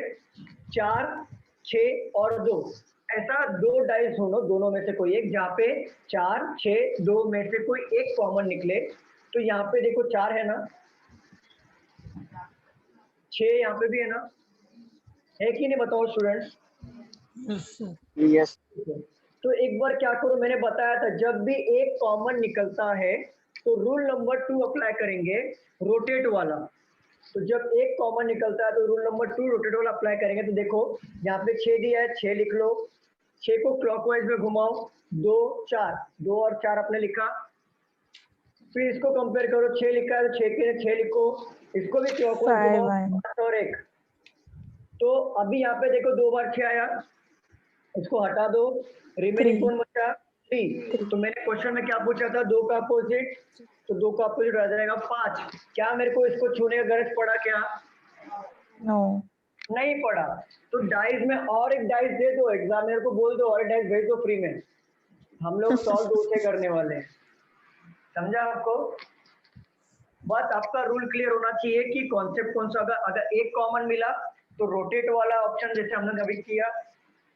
4 6 और 2, ऐसा 2 डाइस ढूंढो, दोनों में से कोई एक जहाँ पे 4 6 2 में से कोई एक कॉमन निकले। तो यहाँ पे देखो 4 है ना, 6 यहाँ पे भी है ना, है कि नहीं बताओ स्टूडेंट्स? Yes sir. यस। तो एक बार क्या करो, मैंने बताया था जब भी एक कॉमन निकलता है तो रूल नंबर 2 अप्लाई करेंगे, रोटेट वाला। तो जब एक कॉमन निकलता है तो रूल नंबर 2 रोटेट वाला अप्लाई करेंगे। तो देखो यहाँ पे 6 दिया है, 6 लिख लो, 6 को क्लॉकवाइज में घुमाओ, 2 4, 2 और 4 आपने लिखा, फिर इसको कंपेयर करो, 6 लिखा है तो 6 के 6 लिखो, इसको भी क्लॉकवाइज घुमाओ 5 और 1। तो अभी यहाँ पे देखो 2 बार 6 आया, इसको हटा दो, रिमेनिंग कौन बचा 3। तो मैंने क्वेश्चन में क्या पूछा था, 2 का अपोजिट, तो 2 का अपोजिट आ जाएगा 5। क्या मेरे को इसको छूने का गरज पड़ा क्या? नो, नहीं पड़ा। तो डाइस में और एक डाइस दे दो, एग्जामिनर को बोल दो और एक डाइस भेज दो फ्री में, हम लोग सॉल्व 2 से करने वाले हैं। समझा आपको? बस आपका रूल क्लियर होना चाहिए कि कॉन्सेप्ट कौन सा होगा। अगर एक कॉमन मिला तो रोटेट वाला ऑप्शन जैसे हमने अभी किया,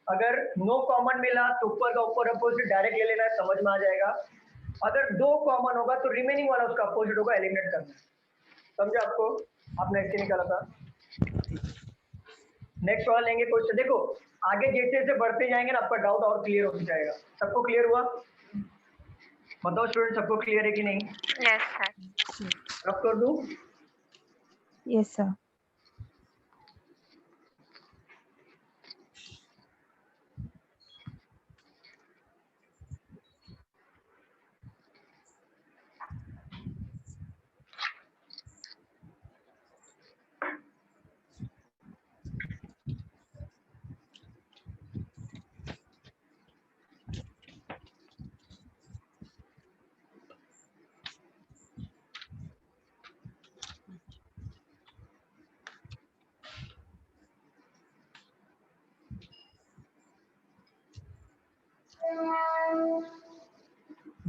अगर नो कॉमन मिला तो ऊपर का ऊपर अपोजिट डायरेक्ट ले लेना है, समझ में आ जाएगा। अगर 2 कॉमन होगा तो रिमेनिंग वाला उसका अपोजिट होगा, एलिमिनेट करना है। समझा आपको? आपने ऐसे निकाला था। नेक्स्ट वाला लेंगे क्वेश्चन। देखो आगे जैसे जैसे बढ़ते जाएंगे ना आपका डाउट और क्लियर हो जाएगा। सबको क्लियर हुआ? बताओ स्टूडेंट, सबको क्लियर है कि नहीं? Yes, sir. रब कर दूं? Yes sir.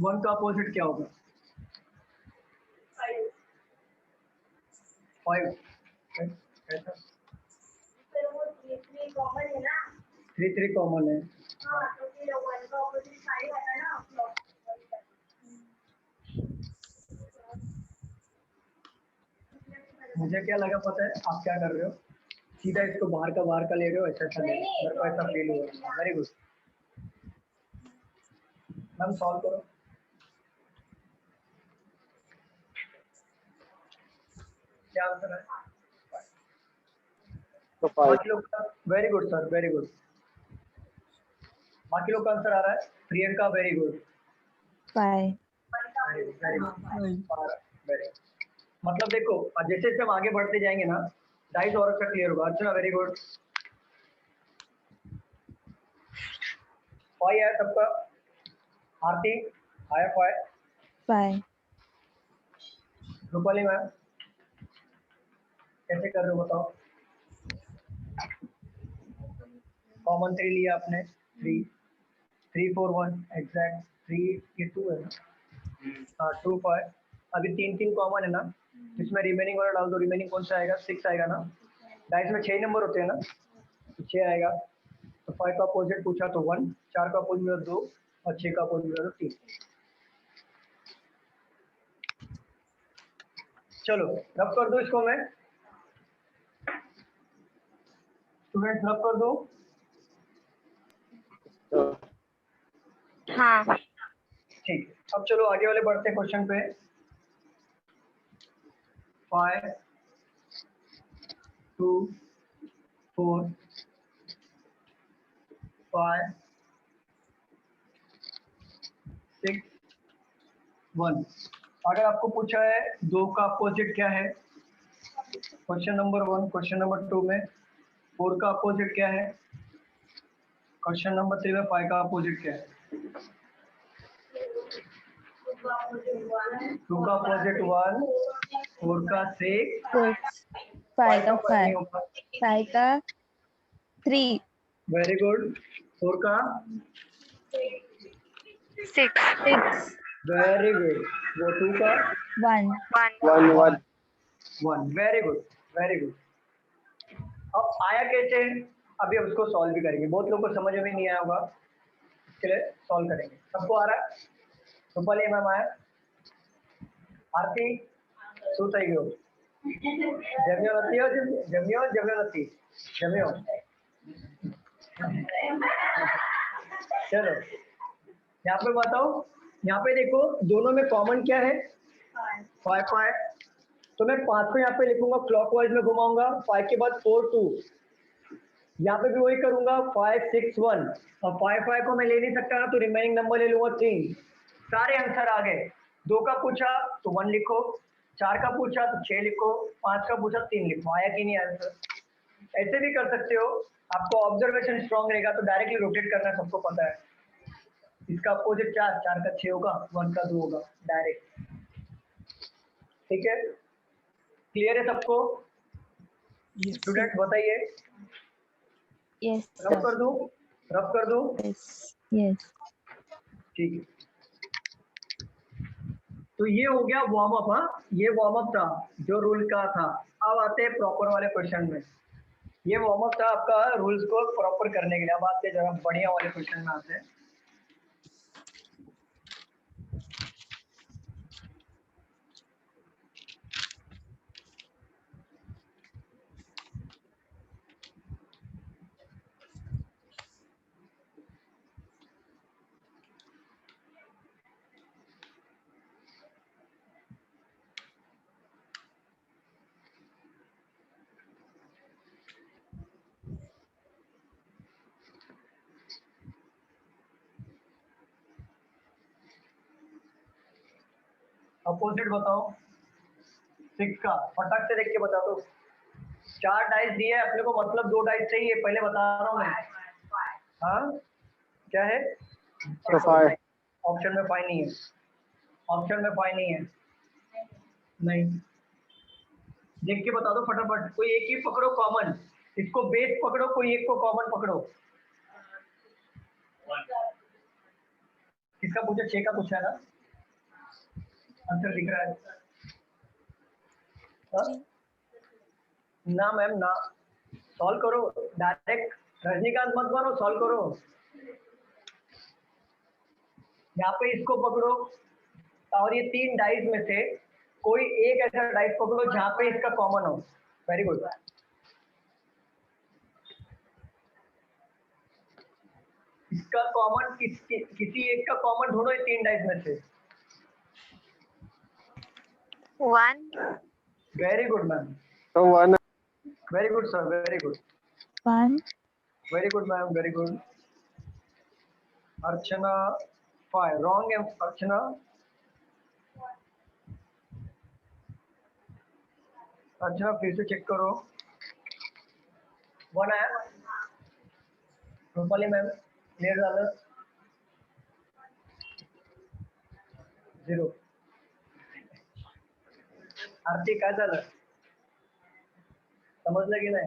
वन का अपोजिट क्या होगा? 5। कैसा? 3 कॉमन है। मुझे क्या लगा पता है आप क्या कर रहे हो, सीधा इसको बाहर का ले रहे हो, ऐसा ऐसा मेरे को ऐसा फील हुआ। वेरी गुड मैम, सॉल्व करो। क्या आंसर है? बाकी लोग का very good sir, very good. बाकी लोग का आंसर आ रहा है। Priyanka very good, 5। वेरी। मतलब देखो जैसे जैसे हम आगे बढ़ते जाएंगे ना डाइस और अच्छा क्लियर होगा। अर्चना वेरी गुड, 5 है सबका। आरती आया 5। रूपाली मैम कैसे कर रहे हो बताओ? कॉमन 3 लिया आपने, 3 3 4 1 एग्जैक्ट 3 ये 2 है ना? हाँ 2 5। अभी 3 कॉमन है ना, इसमें रिमेनिंग वाला डाल दो। रिमेनिंग कौन सा आएगा? 6 आएगा ना। डाइस में 6 नंबर होते हैं ना, तो 6 आएगा। तो 5 का अपोजिट पूछा तो 1, 4 का अपोजिट मिला 2 और 6 का अपोजिट मिला 3। चलो रब कर दो इसको मैं, स्टूडेंट रब कर दो। हाँ। ठीक, अब चलो आगे वाले बढ़ते हैं क्वेश्चन पे। 5 2 4 5 6 1। अगर आपको पूछा है 2 का अपोजिट क्या है, क्वेश्चन नंबर 1। क्वेश्चन नंबर 2 में 4 का अपोजिट क्या है, क्वेश्चन नंबर 3 में 5 का अपोजिट क्या है? 2 का अपोजिट 1, 4 का 6, 5 का 5, 5 का 3। Very good. 4 का 6 वेरी गुड। वो 2 का 1 1 वेरी गुड, वेरी गुड। अब आया कैसे? अभी हम उसको सॉल्व भी करेंगे। बहुत लोगों को समझ में नहीं आया होगा, इसके लिए सॉल्व करेंगे। सबको आ रहा है? रूपाली मैम आया? आरती શું થઈ ગયું? જમ્યો નથી? જમ્યો નથી? જમ્યો? चलो यहाँ पे बताओ, यहाँ पे देखो दोनों में कॉमन क्या है? 5 5। तो मैं 5 को यहाँ पे लिखूंगा, क्लॉकवाइज में घुमाऊंगा। 5 के बाद 4 2, यहाँ पे भी वही करूंगा 5 6 1। और 5 5 को मैं ले नहीं सकता ना, तो रिमेनिंग नंबर ले लूंगा 3। सारे आंसर आ गए। 2 का पूछा तो 1 लिखो, 4 का पूछा तो 6 लिखो, 5 का पूछा 3 लिखो। आया कि नहीं आंसर? ऐसे भी कर सकते हो, आपको ऑब्जर्वेशन स्ट्रांग रहेगा तो डायरेक्टली रोटेट करना सबको पता है। इसका अपोजिट 4, 4 का 6 होगा, 1 का 2 होगा, डायरेक्ट। ठीक है, क्लियर है सबको? Yes. स्टूडेंट बताइए, Yes, रब sir. कर दूं? रब कर दूं? Yes. Yes. ठीक है, तो ये हो गया वार्म अप। हाँ, ये वार्म अप था जो रूल का था। अब आते हैं प्रॉपर वाले क्वेश्चन में। ये वार्म अप था आपका रूल्स को प्रॉपर करने के लिए। अब आते हैं जरा बढ़िया वाले क्वेश्चन में आते हैं। अपोजिट बताओ 6 का, फटाक से देख के बता दो। 4 डाइस दिए है अपने को, मतलब 2 डाइस चाहिए, पहले बता रहा हूँ मैं। हाँ क्या है? ऑप्शन में 5 नहीं है, ऑप्शन में 5 नहीं है। नहीं, देख के बता दो फटाफट। कोई एक ही पकड़ो कॉमन, इसको बेस पकड़ो, कोई एक को कॉमन पकड़ो। किसका पूछा? 6 का पूछा है ना? आंसर दिख रहा है? हाँ? ना मैम ना, सॉल्व करो डायरेक्ट, रजनीकांत मत बनो, सॉल्व करो। यहाँ पे इसको पकड़ो और ये 3 डाइस में से कोई एक ऐसा डाइस पकड़ो जहाँ पे इसका कॉमन हो। Very good. इसका कॉमन किसी एक का कॉमन ढूंढो, ये 3 डाइस में से। 1. वेरी गुड मैम, तो 1. Very good sir, very good, 1. Very good ma'am, very good. Archana 5, wrong है अर्चना। अर्चना फिर से चेक करो। 1 आया रूपाली मैम, क्लियर झालं? 0। आरती काय झालं, समजलं की नाही?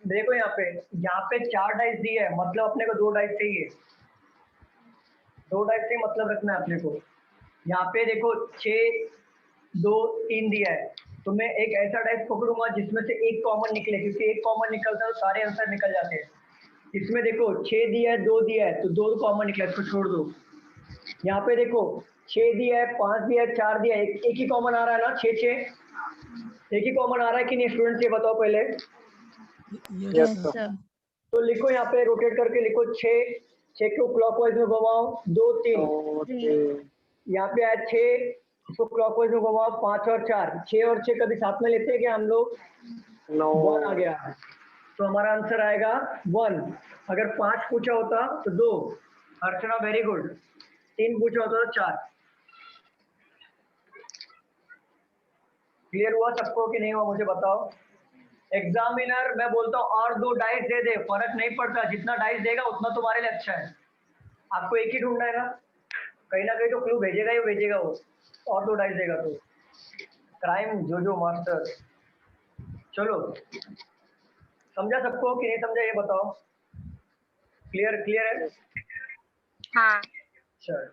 देखो यहाँ पे 4 डाइस दिए है, मतलब अपने को 2 डाइस चाहिए। 2 डाइस से मतलब रखना है अपने को। यहाँ पे देखो 6, 2, 3 दिया है, तो मैं एक ऐसा डाइस पकड़ूंगा जिसमें से एक कॉमन निकले, क्योंकि एक कॉमन निकलता है तो सारे आंसर निकल जाते हैं। इसमें देखो 6 दिया है, 2 दिया है, तो 2 कॉमन निकला, इसको छोड़ दो। यहाँ पे देखो 6 दिया है, 5 दिया है, 4 दिया है, एक ही कॉमन आ रहा है ना? 6 6 एक ही कॉमन आ रहा है कि नहीं स्टूडेंट? ये बताओ पहले। Yes, Yes, sir. sir. तो लिखो यहाँ पे रोटेट करके लिखो 6, 6 को क्लॉकवाइज में घुमाओ, 2, 3, 3. यहाँ पे आया 6, इसको क्लॉकवाइज में घुमाओ, 5 और 4, 6 और 6 कभी साथ में लेते हैं क्या हम लोग? 1 आ गया, तो हमारा आंसर आएगा 1। अगर 5 पूछा होता तो 2। अर्चना वेरी गुड। 3 पूछा होता तो 4। क्लियर हुआ सबको कि नहीं हुआ, मुझे बताओ। एग्जामिनर मैं बोलता हूँ और 2 डाइस दे दे, फर्क नहीं पड़ता, जितना डाइस देगा उतना तुम्हारे लिए अच्छा है। आपको एक ही ढूंढना है ना, कहीं ना कहीं तो क्लू भेजेगा ही भेजेगा वो, और 2 डाइस देगा तो। क्राइम जो मास्टर। चलो, समझा सबको कि नहीं समझा, ये बताओ। क्लियर क्लियर है? हाँ. चल,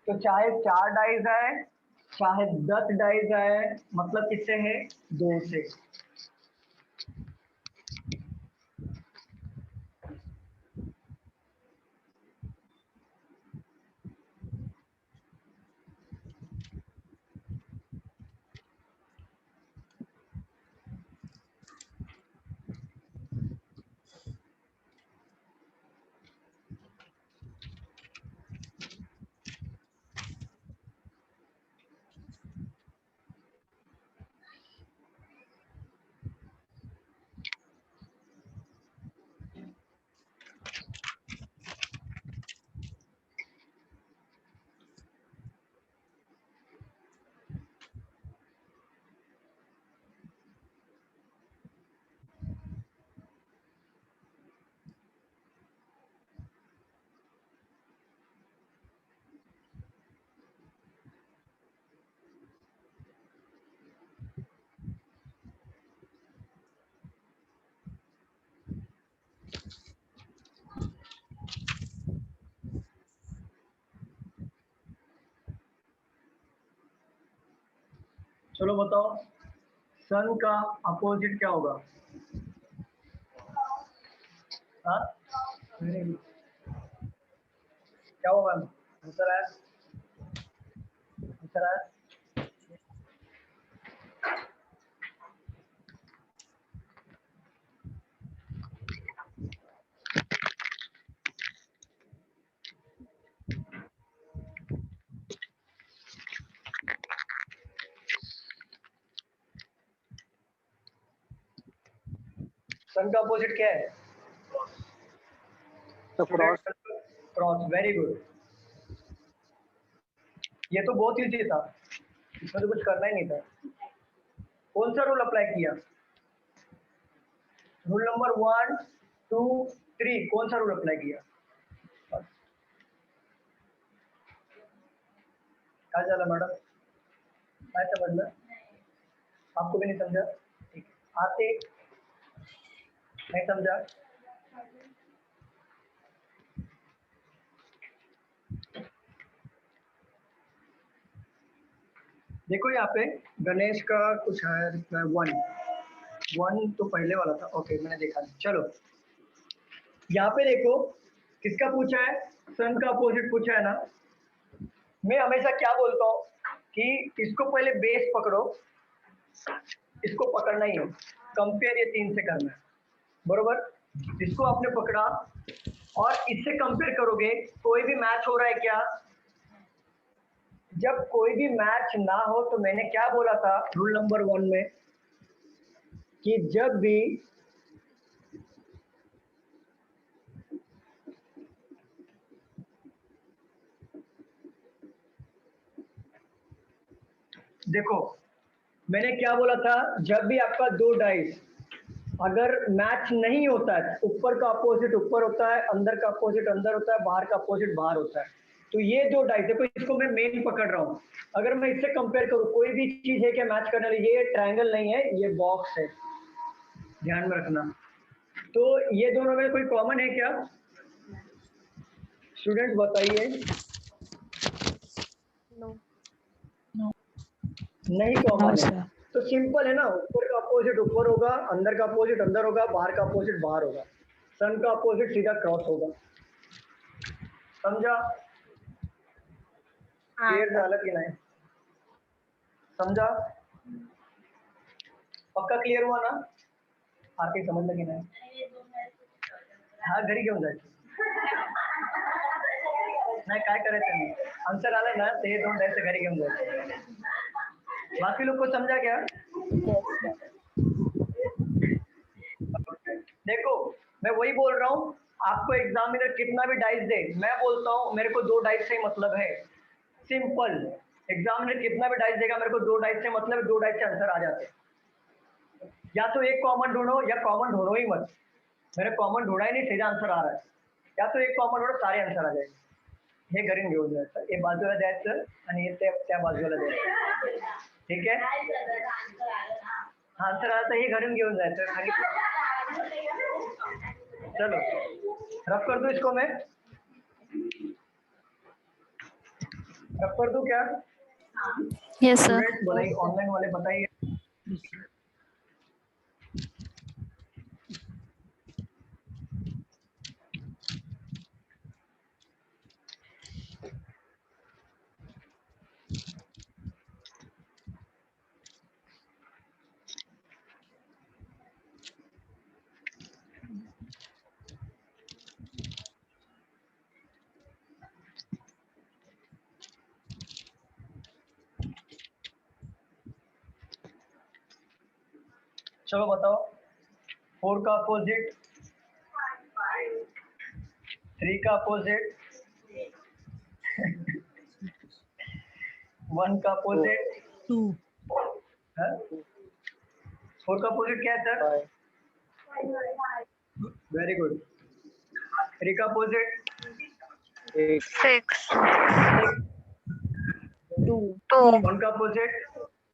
तो चाहे 4 डाइस आए चाहे 10 डाइस आए, मतलब किससे है? 2 से। चलो बताओ, सन का अपोजिट क्या होगा? हाँ, क्या होगा? आंसर है, आंसर है। सन का अपोजिट क्या है? क्रॉस। Cross, very good. ये तो बहुत ईजी था, इसमें तो कुछ करना ही नहीं था। कौन सा रूल अप्लाई किया? रूल नंबर 1, 2, 3, कौन सा रूल अप्लाई किया? क्या चला मैडम? क्या समझना? आपको भी नहीं समझा? ठीक, आते नहीं समझा? देखो यहाँ पे गणेश का कुछ है, 1 तो पहले वाला था, ओके मैंने देखा। चलो यहाँ पे देखो किसका पूछा है, सन का अपोजिट पूछा है ना। मैं हमेशा क्या बोलता हूँ कि इसको पहले बेस पकड़ो, इसको पकड़ना ही है, कंपेयर ये 3 से करना है, बरोबर। इसको आपने पकड़ा और इससे कंपेयर करोगे, कोई भी मैच हो रहा है क्या? जब कोई भी मैच ना हो तो मैंने क्या बोला था रूल नंबर 1 में कि जब भी देखो, मैंने क्या बोला था, जब भी आपका 2 डाइस अगर मैच नहीं होता है, ऊपर का अपोजिट ऊपर होता है, अंदर का अपोजिट अंदर होता है, बाहर का अपोजिट बाहर होता है, तो ये 2 डाइस देखो, इसको मैं मेन पकड़ रहा हूँ। अगर मैं इससे कंपेयर करूँ, कोई भी चीज है क्या मैच करने वाली? ये ट्रायंगल नहीं है, ये बॉक्स है, ध्यान में रखना। तो ये दोनों में कोई कॉमन है क्या? स्टूडेंट बताइए। नो। नहीं नो कॉमन है, सर। तो सिंपल है ना, ऊपर का अपोजिट ऊपर होगा, अंदर का अपोजिट अंदर होगा, बाहर का अपोजिट बाहर होगा। सन का अपोजिट सीधा क्रॉस होगा, समझा? हाँ क्लियर सर। झालं की नाही? समझा? पक्का क्लियर हुआ ना? आके समजलं की नाही? हा, घरी घेऊन जायचं. नाही, काय करायचं नाही, आन्सर आलाय ना, ते हे 2 डायरेक्ट घरी घेऊन जायचं. बाकी लोग को समझा क्या? देखो मैं वही बोल रहा हूँ, आपको एग्जामिनर कितना भी डाइस दे, मैं बोलता हूँ मेरे को 2 डाइस से ही मतलब है, सिंपल। एग्जामिनर कितना भी डाइस देगा, मेरे को 2 डाइस से मतलब है, 2 डाइस से आंसर आ जाते हैं। या तो एक कॉमन ढूंढो या कॉमन ढूंढो ही मत। मैंने कॉमन ढूंढा ही नहीं, सीधा आंसर आ रहा है। या तो एक कॉमन ढूंढो, सारे आंसर आ जाएंगे. हे घरी घेऊन जायचं, हे बाजूला द्यायचं आणि हे त्या बाजूला द्यायचं, ठीक आहे? आंसर आला तर हे घरून घेऊन जायचं खाली. चलो रब कर दूं इसको मैं, रब कर दूं क्या? Yes sir. स्टूडेंट बताइए, ऑनलाइन वाले बताइए. चलो बताओ, 4 का अपोजिट, 3 का अपोजिट, 1 का अपोजिट, 2, 4 का अपोजिट क्या है सर? Very good. 3 का अपोजिट? 6. 2। 2. 1 का अपोजिट?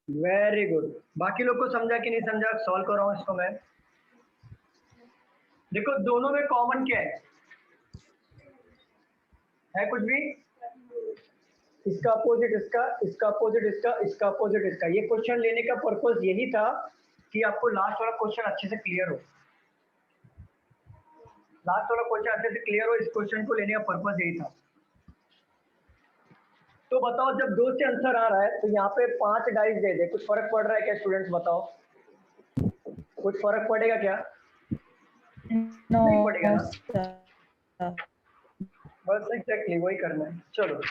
Very good. बाकी लोग को समझा कि नहीं समझा? सॉल्व कर रहा हूँ इसको मैं. देखो दोनों में कॉमन क्या है कुछ भी? इसका अपोजिट इसका, इसका अपोजिट इसका, इसका अपोजिट इसका। ये क्वेश्चन लेने का पर्पस यही था कि आपको लास्ट वाला क्वेश्चन अच्छे से क्लियर हो, लास्ट वाला क्वेश्चन अच्छे से क्लियर हो, इस क्वेश्चन को लेने का पर्पस यही था। तो बताओ जब 2 से आंसर आ रहा है तो यहाँ पे 5 डाइस दे दे, कुछ फर्क पड़ रहा है क्या स्टूडेंट्स? बताओ, कुछ फर्क पड़ेगा क्या? नहीं पड़ेगा ना, बस एग्जैक्टली वही करना है। चलो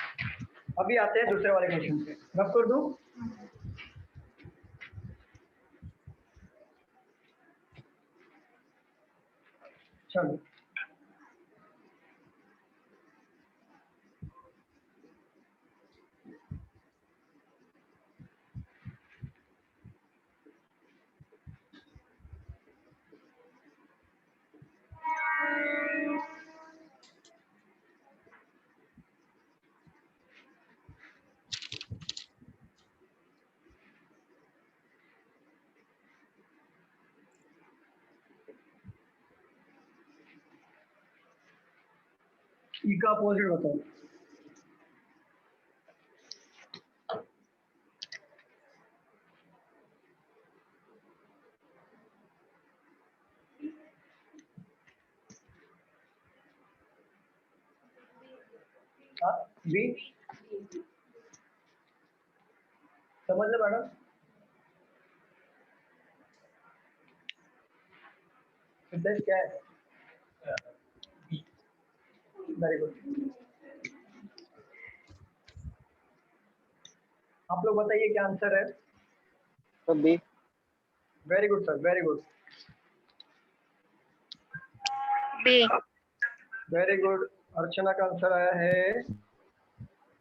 अभी आते हैं दूसरे वाले क्वेश्चन पे, रब कर दूं? चलो ई का अपोजिट बताओ। हाँ बी, समझ लो मैडम। सिद्धार्थ क्या है? Very good. आप लोग बताइए क्या आंसर है? तो B. Very good sir, very good, B. Very good. Archana का आंसर आया है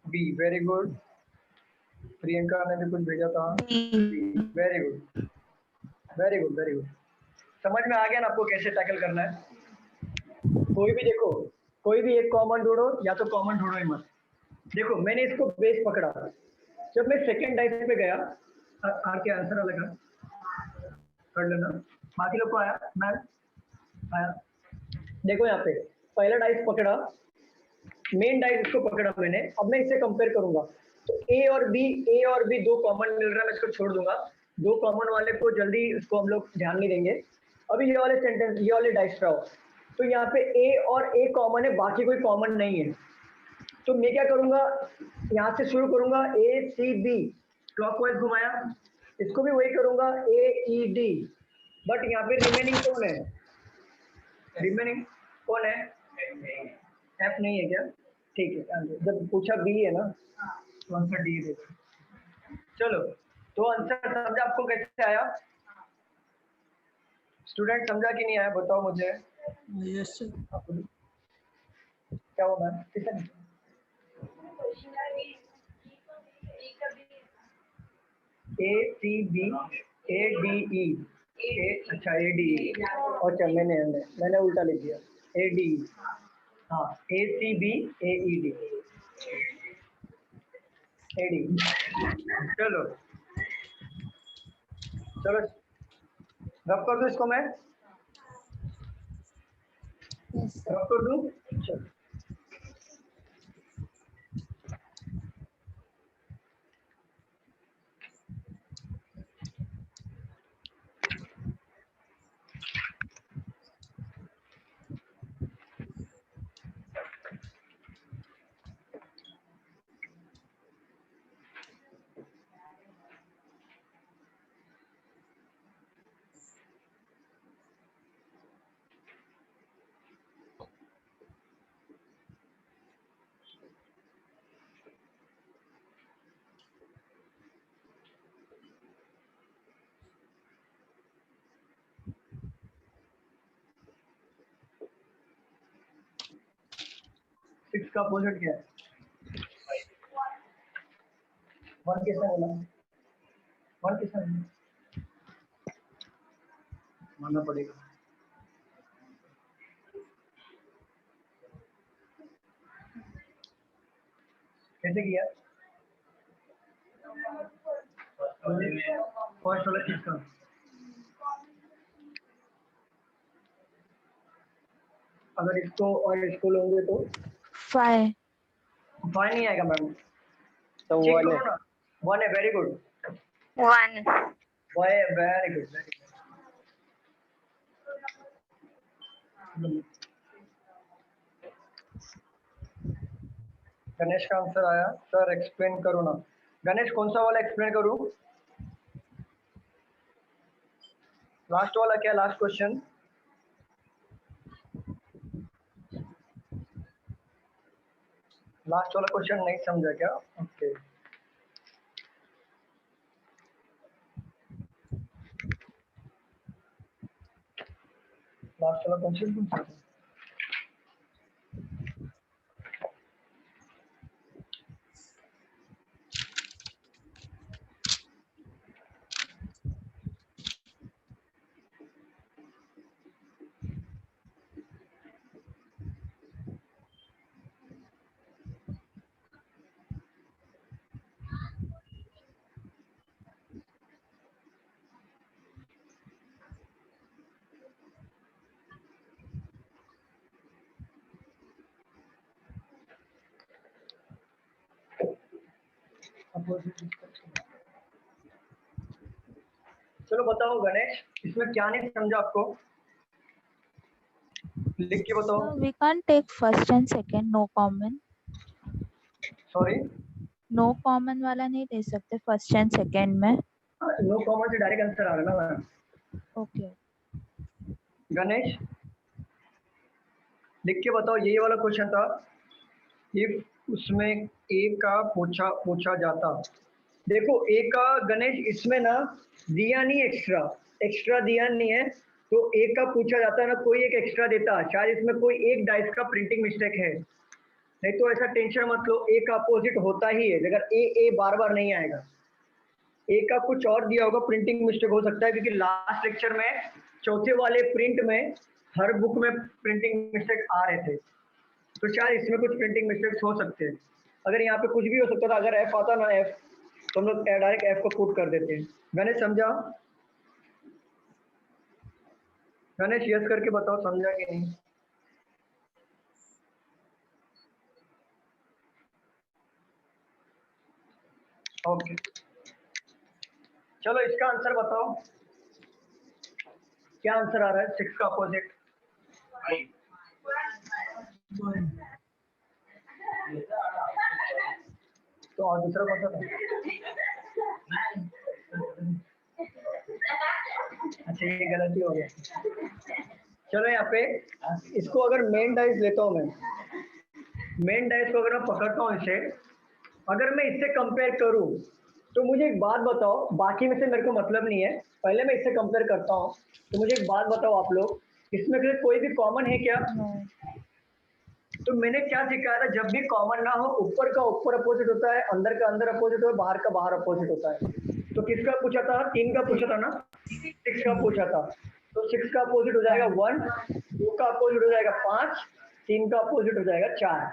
बी, वेरी गुड। प्रियंका ने भी कुछ भेजा था, very good, very good, very good. समझ में आ गया ना आपको कैसे टैकल करना है? कोई भी देखो, कोई भी एक कॉमन ढूंढो, या तो कॉमन ढूंढो ही मत। देखो मैंने इसको बेस पकड़ा, जब मैं सेकंड डाइस पे गया, आर के आंसर अलग है, कर लेना। बाकी लोग को आया? मैम आया? देखो यहाँ पे पहला डाइस पकड़ा, मेन डाइस इसको पकड़ा मैंने, अब मैं इसे कंपेयर करूंगा तो ए और बी दो कॉमन मिल रहा है, मैं इसको छोड़ दूंगा। दो कॉमन वाले को जल्दी इसको हम लोग ध्यान नहीं देंगे। अभी ये वाले सेंटेंस, ये वाले डाइस रहो, तो यहाँ पे ए और ए कॉमन है, बाकी कोई कॉमन नहीं है। तो मैं क्या करूंगा, यहाँ से शुरू करूंगा ए सी बी, क्लॉकवाइज घुमाया, इसको भी वही करूंगा ए ई डी, बट यहाँ पे रिमेनिंग कौन है? रिमेनिंग कौन है? एफ नहीं है क्या? ठीक है, जब पूछा बी है ना तो आंसर डी दे। चलो तो आंसर समझा आपको कैसे आया? स्टूडेंट समझा कि नहीं आया बताओ मुझे। Yes sir. क्या हुआ मैम, किसे नहीं? ए सी बी ए डी ई, अच्छा ए डी ई, अच्छा मैंने उल्टा लिख दिया, ए डी ई। हाँ A C B A E D, A D. चलो चलो रब कर दूं इसको मैं, रब कर दूं? चलो सिक्स का अपोजिट क्या है? वन किसने बोला? वन किसने बोला? मानना पड़ेगा। कैसे किया? फर्स्ट वाला किसका? अगर इसको और इसको लोगे तो 5. 5 नहीं आएगा मैम, तो चेक वन करो है। ना, 1 है, very good, 1. Very good. Ganesh का आंसर आया। सर एक्सप्लेन करो ना। गणेश कौन सा वाला एक्सप्लेन करूं? लास्ट वाला क्या? Last question. लास्ट वाला क्वेश्चन नहीं समझा क्या? ओके, लास्ट वाला क्वेश्चन कौन सा था? चलो बताओ गणेश, इसमें क्या नहीं समझा आपको? लिख के बताओ। So we can't take first and second, no common. Sorry, No common वाला नहीं ले सकते फर्स्ट एंड सेकंड में. नो कॉमन से डायरेक्ट आंसर आ रहा है ना। ओके. गणेश लिख के बताओ, यही वाला क्वेश्चन था। इफ उसमें ए का पूछा जाता, देखो ए का गणेश इसमें ना दिया नहीं, एक्स्ट्रा दिया नहीं है, तो ए का पूछा जाता ना, कोई एक एक्स्ट्रा देता, शायद इसमें कोई एक डाइस का प्रिंटिंग मिस्टेक है, नहीं तो ऐसा टेंशन मत लो, ए का अपोजिट होता ही है। अगर ए बार बार नहीं आएगा, ए का कुछ और दिया होगा, प्रिंटिंग मिस्टेक हो सकता है, क्योंकि लास्ट लेक्चर में चौथे वाले प्रिंट में हर बुक में प्रिंटिंग मिस्टेक आ रहे थे, तो शायद इसमें कुछ प्रिंटिंग मिस्टेक्स हो सकते हैं। अगर यहाँ पे कुछ भी हो सकता था, अगर एफ आता ना एफ, तो हम लोग डायरेक्ट एफ को पुट कर देते हैं। मैंने समझा? गणेश यस करके बताओ, समझा कि नहीं? ओके, चलो इसका आंसर बताओ, क्या आंसर आ रहा है 6 का अपोजिट? तो और दूसरा कौन सा था? अच्छा, ये गलती हो गया। चलो यहाँ पे इसको अगर मेन डाइस लेता हूँ मैं, मेन डाइस को अगर मैं पकड़ता हूँ इसे, अगर मैं इससे कंपेयर करूँ, तो मुझे एक बात बताओ, बाकी में से मेरे को मतलब नहीं है, पहले मैं इससे कंपेयर करता हूँ, तो मुझे एक बात बताओ आप लोग, इसमें से कोई भी कॉमन है क्या? No. तो मैंने क्या सिखाया था, जब भी कॉमन ना हो, ऊपर का ऊपर अपोजिट होता है, अंदर का अंदर अपोजिट होता है, बाहर का बाहर अपोजिट होता है। तो किसका पूछा था? 3 का पूछा था ना, 6 का पूछा था, तो 6 का अपोजिट हो जाएगा 1, 2 का अपोजिट हो जाएगा 5, 3 का अपोजिट हो जाएगा 4,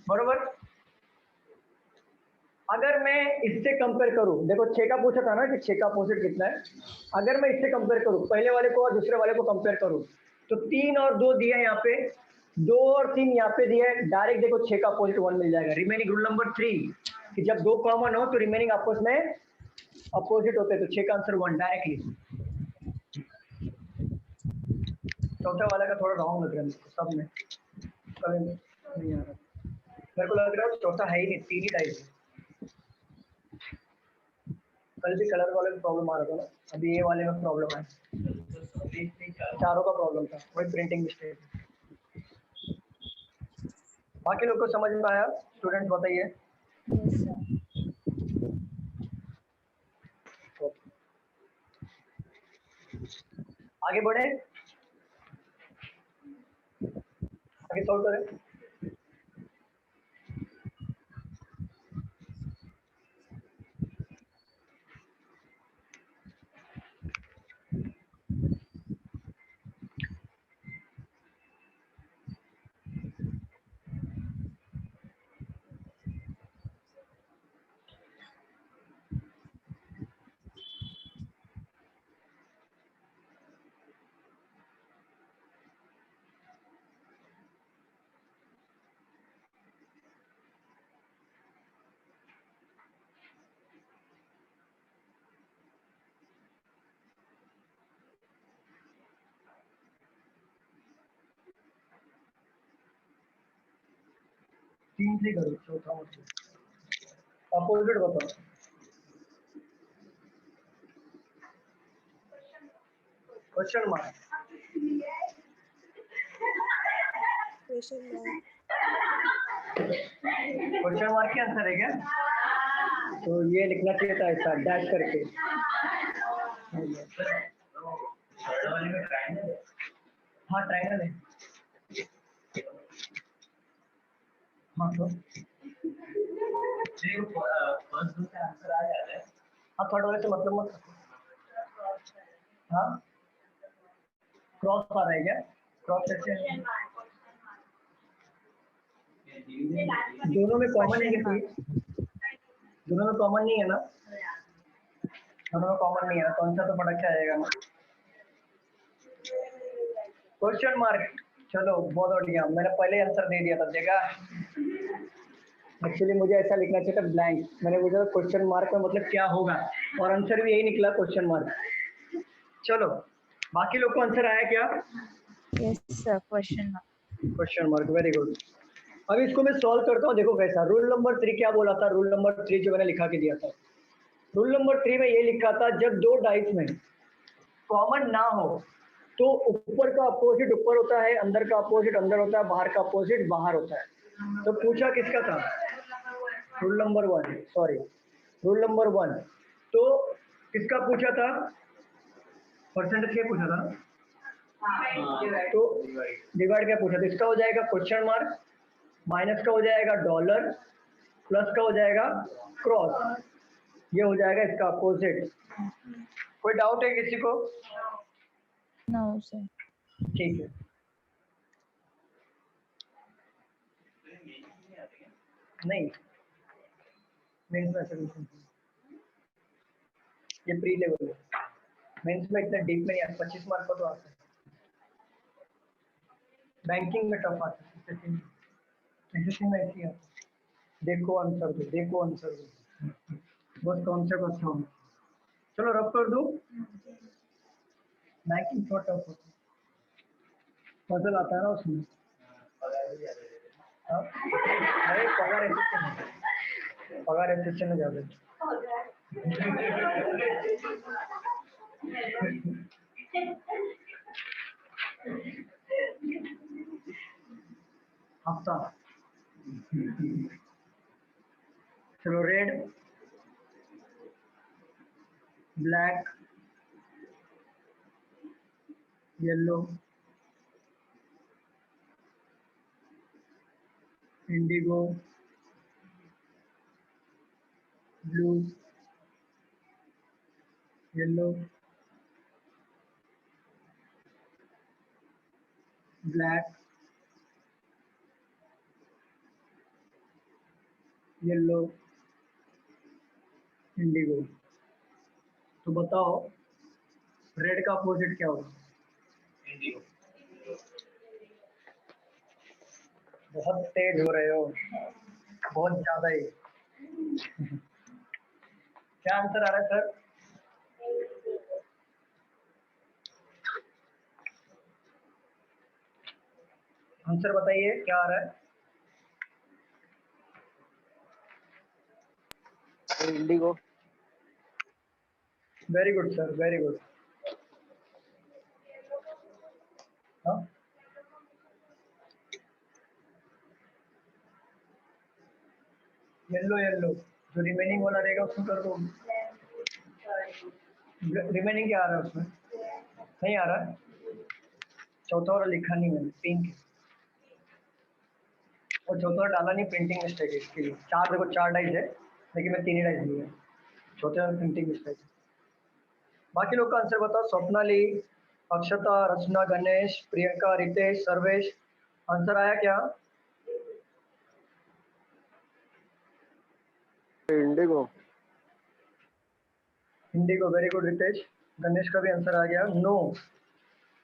बरोबर। अगर मैं इससे कंपेयर करूं, देखो 6 का पूछा था ना कि 6 का अपोजिट कितना है, अगर मैं इससे कंपेयर करूं, पहले वाले को और दूसरे वाले को कंपेयर करूं, तो 3 और 2 दिया है यहाँ पे, 2 और 3 यहाँ पे दिया है, डायरेक्ट देखो 6 का अपोजिट 1 मिल जाएगा। रिमेनिंग रूल नंबर 3 कि जब 2 कॉमन हो तो रिमेनिंग आपस में अपोजिट होते हैं, तो 6 का आंसर 1 डायरेक्टली। चौथा वाला का थोड़ा रॉन्ग लग रहा है सब में, कभी नहीं आ रहा, मेरे को लग रहा है चौथा है ही नहीं, 3 ही टाइप है। कल भी कलर वाले में प्रॉब्लम आ रहा था ना, अभी ये वाले में प्रॉब्लम है, चारों का प्रॉब्लम था, वही प्रिंटिंग मिस्टेक। बाकी लोग को समझ में आया? स्टूडेंट्स बताइए। Yes sir. आगे बढ़े, आगे सॉल्व करें। 3 से करो, चौथा मतलब अपोजिट बताओ। क्वेश्चन मार्क, क्वेश्चन मार्क के आंसर है क्या? तो ये लिखना चाहिए था ऐसा डैश करके। हाँ ट्रायंगल है। हाँ तो आंसर आ जाता है। हाँ थर्ड वाले से मतलब मत रखो। हाँ क्रॉस आ रहा है क्या? क्रॉस कैसे है? दोनों में कॉमन है क्या? दोनों में कॉमन नहीं है ना? दोनों में कॉमन नहीं है, कौन सा तो फटक के आएगा ना। क्वेश्चन मार्क, चलो बहुत बढ़िया, मैंने पहले आंसर दे दिया था, देखा। एक्चुअली मुझे ऐसा लिखना चाहिए था ब्लैंक, मैंने पूछा क्वेश्चन मार्क का मतलब क्या होगा, और आंसर भी यही निकला, क्वेश्चन मार्क। चलो बाकी लोग को आंसर आया क्या? Yes sir, question mark. Question mark, very good. अब इसको मैं सॉल्व करता हूँ, देखो कैसा। रूल नंबर 3 क्या बोला था? रूल नंबर 3 जो मैंने लिखा के दिया था, रूल नंबर 3 में ये लिखा था, जब दो डाइस में कॉमन ना हो तो ऊपर का अपोजिट ऊपर होता है, अंदर का अपोजिट अंदर होता है, बाहर का अपोजिट बाहर होता है। तो पूछा किसका था? Rule number 1, sorry rule number 1। तो किसका पूछा था? परसेंटेज क्या पूछा था? तो डिवाइड क्या पूछा था? इसका हो जाएगा क्वेश्चन मार्क, माइनस का हो जाएगा डॉलर, प्लस का हो जाएगा क्रॉस, ये हो जाएगा इसका अपोजिट। कोई डाउट है किसी को? No sir. ठीक है, नहीं मेंस में ऐसा कुछ नहीं, ये प्री लेवल है, मेंस में इतना डीप में नहीं आता। 25 मार्क का तो आता है, बैंकिंग में टफ आता है, एसएससी में ऐसी आता है। देखो आंसर दो, देखो आंसर दो, बस कॉन्सेप्ट अच्छा हो। चलो रब कर दो। बैंकिंग थोड़ा टफ होता है, पजल आता है ना उसमें। हाँ? नहीं पगार एसएससी में ज्यादा है। हफ्ता, चलो red, black, yellow, Indigo, blue, yellow, black, yellow, Indigo. तो बताओ रेड का अपोजिट क्या होगा? इंडिगो। बहुत तेज हो रहे हो, बहुत ज्यादा ही। क्या आंसर आ रहा है सर? आंसर बताइए क्या आ रहा है? Indigo. Very good sir, very good. हाँ येलो, येलो जो रिमेनिंग वाला रहेगा उसमें कर दो। रिमेनिंग क्या आ रहा है उसमें? नहीं आ रहा है, चौथा वाला लिखा नहीं मैंने, पिंक, और चौथा वाला डाला नहीं, प्रिंटिंग मिस्टेक है इसके लिए। चार देखो, 4 डाइस है लेकिन मैं 3 ही डाइस लिए हैं, चौथे वाला प्रिंटिंग मिस्टेक। बाकी लोग का आंसर बताओ। स्वप्नाली, अक्षता, रचना, गणेश, प्रियंका, रितेश, सर्वेश, आंसर आया क्या? Indigo. Indigo, very good Ritesh. Ganesh का भी आंसर आ गया, नो।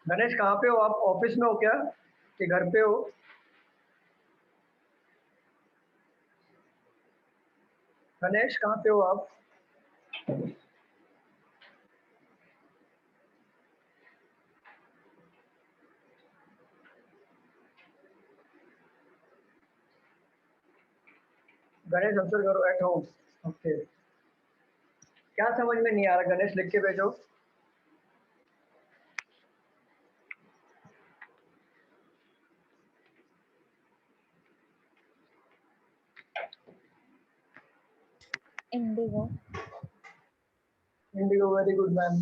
गणेश कहाँ पे हो आप? ऑफिस में हो क्या कि घर पे हो? गणेश कहाँ पे हो आप? गणेश आंसर करो एट होम। ओके, क्या समझ में नहीं आ रहा गणेश, लिख के भेजो। Indigo. Indigo, very good ma'am.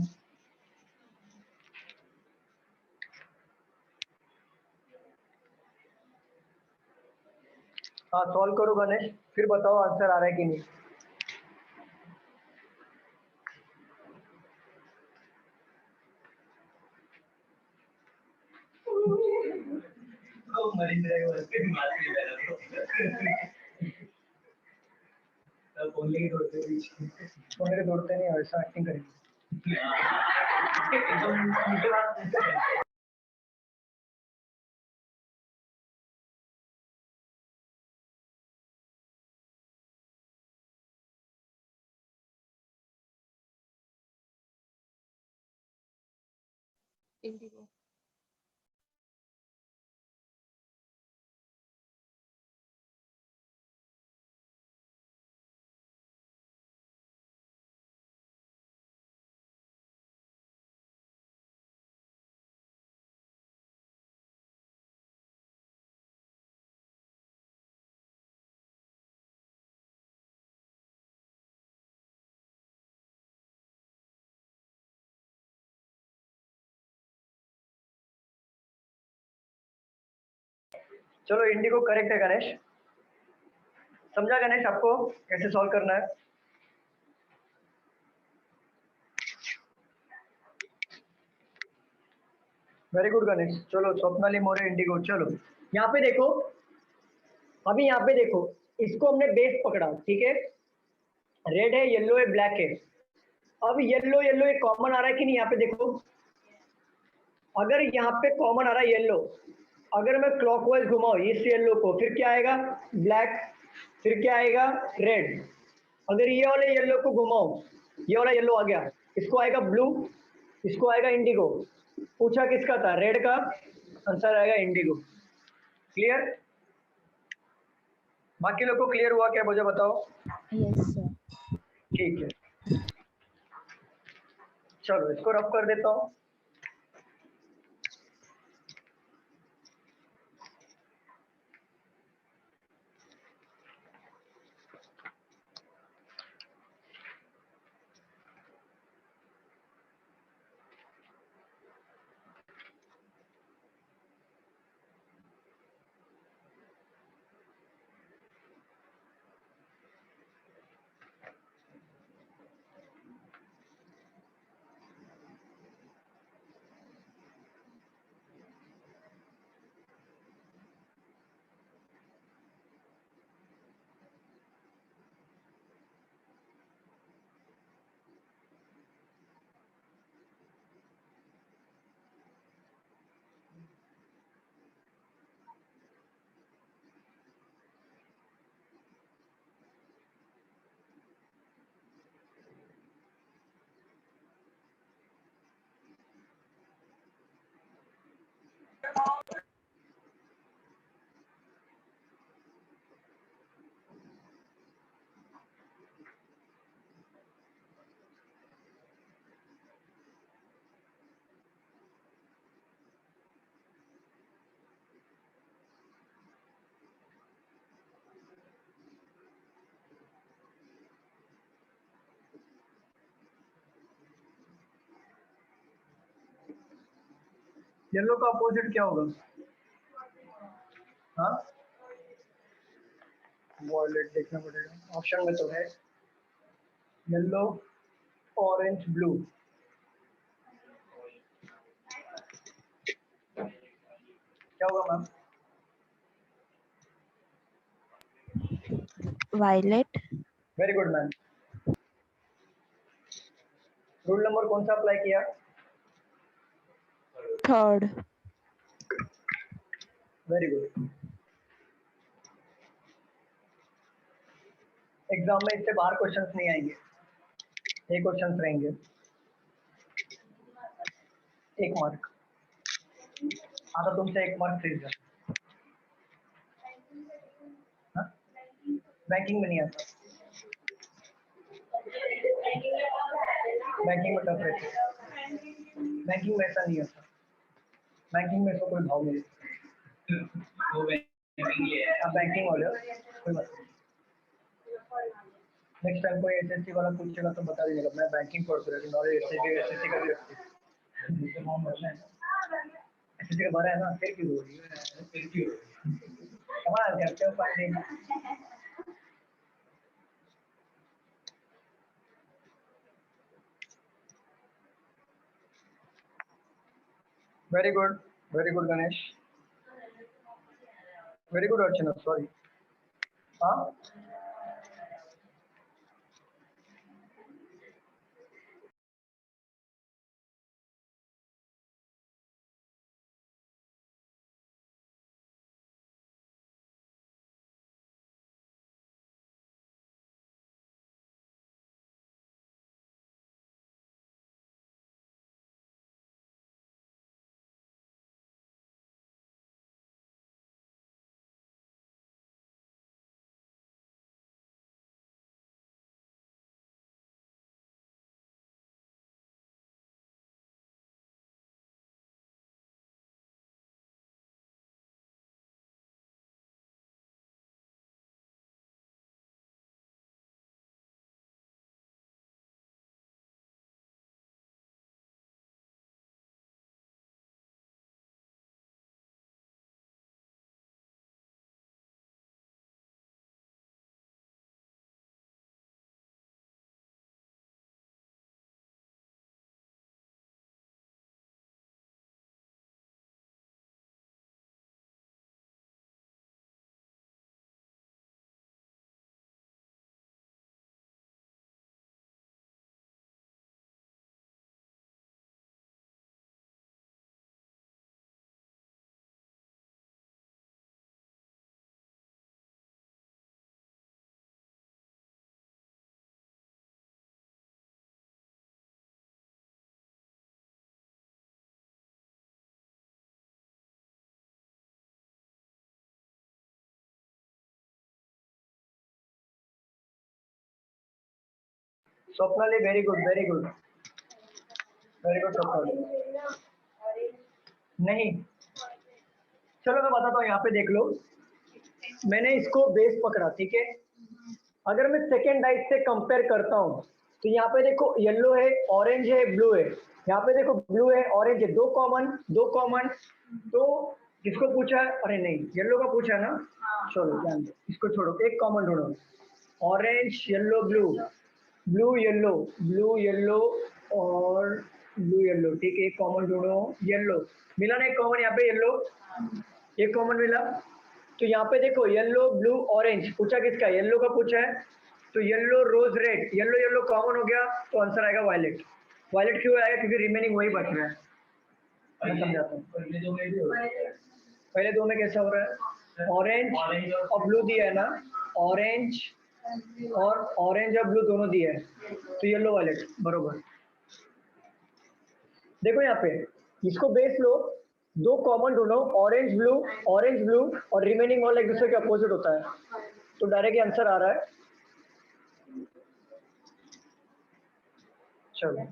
हाँ सॉल्व करो गणेश, फिर बताओ आंसर आ रहा है कि नहीं। सोने के दौड़ते नहीं, वैसा एक्टिंग करेंगे। इंडिगो। चलो इंडिगो करेक्ट है गणेश। समझा गणेश आपको कैसे सॉल्व करना है? Very good Ganesh. चलो स्वप्नाली मोरे इंडिगो। चलो यहाँ पे देखो, अभी यहाँ पे देखो, इसको हमने बेस पकड़ा, ठीक है, रेड है, येलो है, ब्लैक है। अब येलो येलो एक कॉमन आ रहा है कि नहीं? यहाँ पे देखो, अगर यहाँ पे कॉमन आ रहा है येलो, अगर मैं क्लॉकवाइज घुमाऊं इस येलो को, फिर क्या आएगा? ब्लैक। फिर क्या आएगा? रेड। अगर ये वाले येलो को घुमाऊं, ये वाला येलो आ गया, इसको आएगा ब्लू, इसको आएगा इंडिगो। पूछा किसका था? रेड का। आंसर आएगा इंडिगो। क्लियर? बाकी लोग को क्लियर हुआ क्या, मुझे बताओ। Yes, sir. ठीक है, चलो इसको रफ कर देता हूँ। येलो का अपोजिट क्या होगा? हाँ, वॉयलेट देखना पड़ेगा, ऑप्शन में तो है येलो, ऑरेंज, ब्लू। क्या होगा ma'am? Violet. Very good ma'am. Rule number कौन सा अप्लाई किया? Third. Very good. एग्जाम में इससे बाहर क्वेश्चंस नहीं आएंगे, ये क्वेश्चंस रहेंगे। 1 मार्क आता, तुमसे 1 मार्क फ्री। बैंकिंग में नहीं आता, बैंकिंग में टफ रहता है, बैंकिंग में ऐसा नहीं आता, बैंकिंग में इसको कोई भाव नहीं आप बैंकिंग वाले हो, कोई बात नहीं। नेक्स्ट टाइम कोई एसएससी वाला पूछेगा तो बता दीजिएगा मैं बैंकिंग पढ़ रहा हूँ, नॉलेज एसएससी का भी रखती है, एसएससी का भरा है ना, फिर क्यों हो रही है, फिर क्यों कमाल करते हो finding. Very good Ganesh, very good Archana, sorry. हाँ स्वप्नाली, वेरी गुड स्वप्नाली। नहीं चलो मैं बताता हूँ, यहाँ पे देख लो, मैंने इसको बेस पकड़ा, ठीक है। अगर मैं सेकेंड डाइस से कंपेयर करता हूँ तो यहाँ पे देखो येलो है, ऑरेंज है, ब्लू है, यहाँ पे देखो ब्लू है, ऑरेंज है, दो कॉमन, तो किसको पूछा है, अरे नहीं येलो का पूछा है ना, चलो ध्यान दो, इसको छोड़ो, एक कॉमन ढूंढो, orange yellow blue, blue yellow और ब्लू येलो, ठीक है, एक कॉमन ढूंढो, येलो मिला ना, एक कॉमन यहाँ पे येलो, एक कॉमन मिला, तो यहाँ पे देखो येलो ब्लू ऑरेंज पूछा, किसका, येलो का पूछा है, तो येलो रोज रेड, येलो कॉमन हो गया, तो आंसर आएगा वायलेट। वायलेट क्यों आएगा, क्योंकि रिमेनिंग वही बच रहा है, मैं समझाता हूँ। पहले दो में कैसा हो रहा है, ऑरेंज और ब्लू दिया है ना, ऑरेंज और ब्लू दोनों दिया है, तो येलो वायलेट बरोबर। देखो यहाँ पे इसको बेस लो, दो कॉमन ढूंढो, ऑरेंज ब्लू और रिमेनिंग ऑल एक दूसरे के अपोजिट होता है, तो डायरेक्ट आंसर आ रहा है। चलो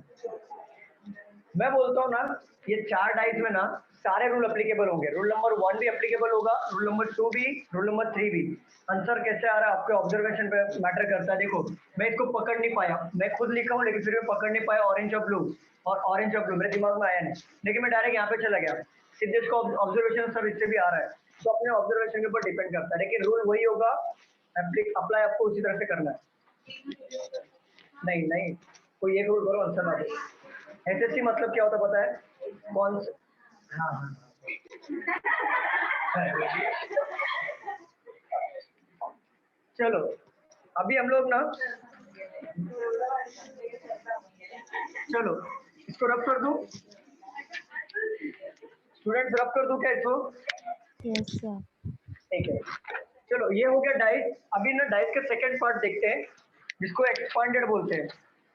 मैं बोलता हूँ ना, ये चार डाइस में ना सारे रूल एप्लीकेबल होंगे, रूल नंबर 1 भी एप्लीकेबल होगा, रूल नंबर 2 भी, रूल नंबर 3 भी। आंसर कैसे आ रहा है आपके ऑब्जर्वेशन पे मैटर करता है। देखो मैं इसको पकड़ नहीं पाया, मैं खुद लिखा हूँ लेकिन फिर भी पकड़ नहीं पाया, ऑरेंज और ब्लू मेरे दिमाग में आया नहीं, लेकिन मैं डायरेक्ट यहाँ पे चला गया, सीधे इसको ऑब्जर्वेशन सब इससे भी आ रहा है, तो अपने ऑब्जर्वेशन के ऊपर डिपेंड करता है, लेकिन रूल वही होगा, अप्लाई आपको उसी तरह से करना है। नहीं कोई एक रूल करो, आंसर ना दो। एसएससी मतलब क्या होता है पता है, कौन से, हाँ चलो अभी हम लोग ना, चलो इसको रब कर दूं, स्टूडेंट्स रब कर दूं क्या इसको, यस सर। ठीक है। चलो ये हो गया डाइस, अभी ना डाइस के सेकंड पार्ट देखते हैं जिसको एक्सपांडेड बोलते हैं।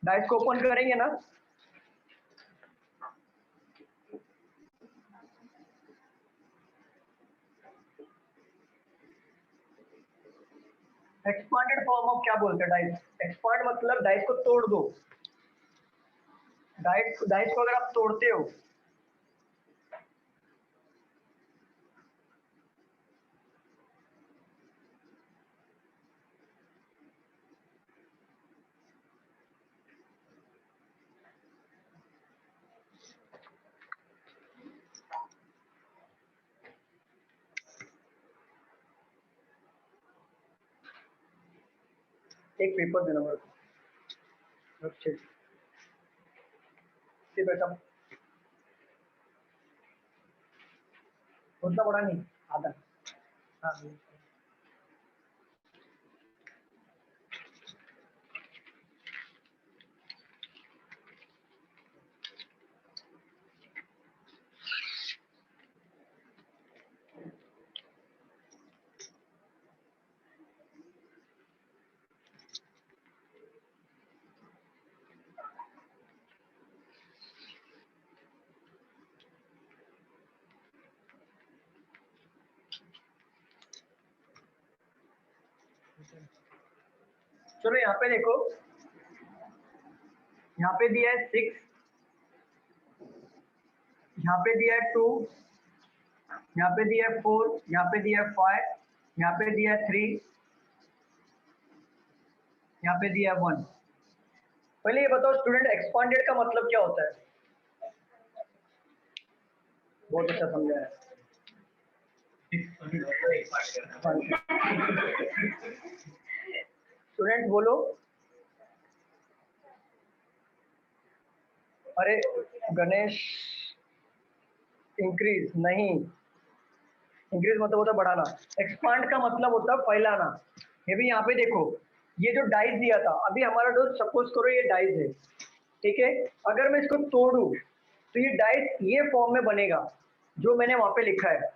डाइस को ओपन करेंगे ना, एक्सपांडेड फॉर्म ऑफ क्या बोलते हैं डाइस? एक्सपांड मतलब डाइस को तोड़ दो। डाइस को अगर आप तोड़ते हो एक पेपर देना मेरे को। अच्छे से बेटा उतना बड़ा नहीं, आधा। हाँ चलो यहाँ पे देखो, यहाँ पे दिया है 6, यहाँ पे दिया है 2, यहाँ पे दिया है 4, यहाँ पे दिया है 5, यहाँ पे दिया है 3, यहाँ पे दिया है 1। पहले ये बताओ स्टूडेंट, एक्सपांडेड का मतलब क्या होता है? बहुत अच्छा समझा है। स्टूडेंट बोलो। अरे गणेश, इंक्रीज नहीं, इंक्रीज मतलब होता है बढ़ाना। एक्सपांड का मतलब होता है फैलाना। ये भी यहाँ पे देखो, ये जो डाइस दिया था, अभी हमारा दोस्त सपोज करो ये डाइस है, ठीक है। अगर मैं इसको तोड़ू तो ये डाइस ये फॉर्म में बनेगा जो मैंने वहां पे लिखा है।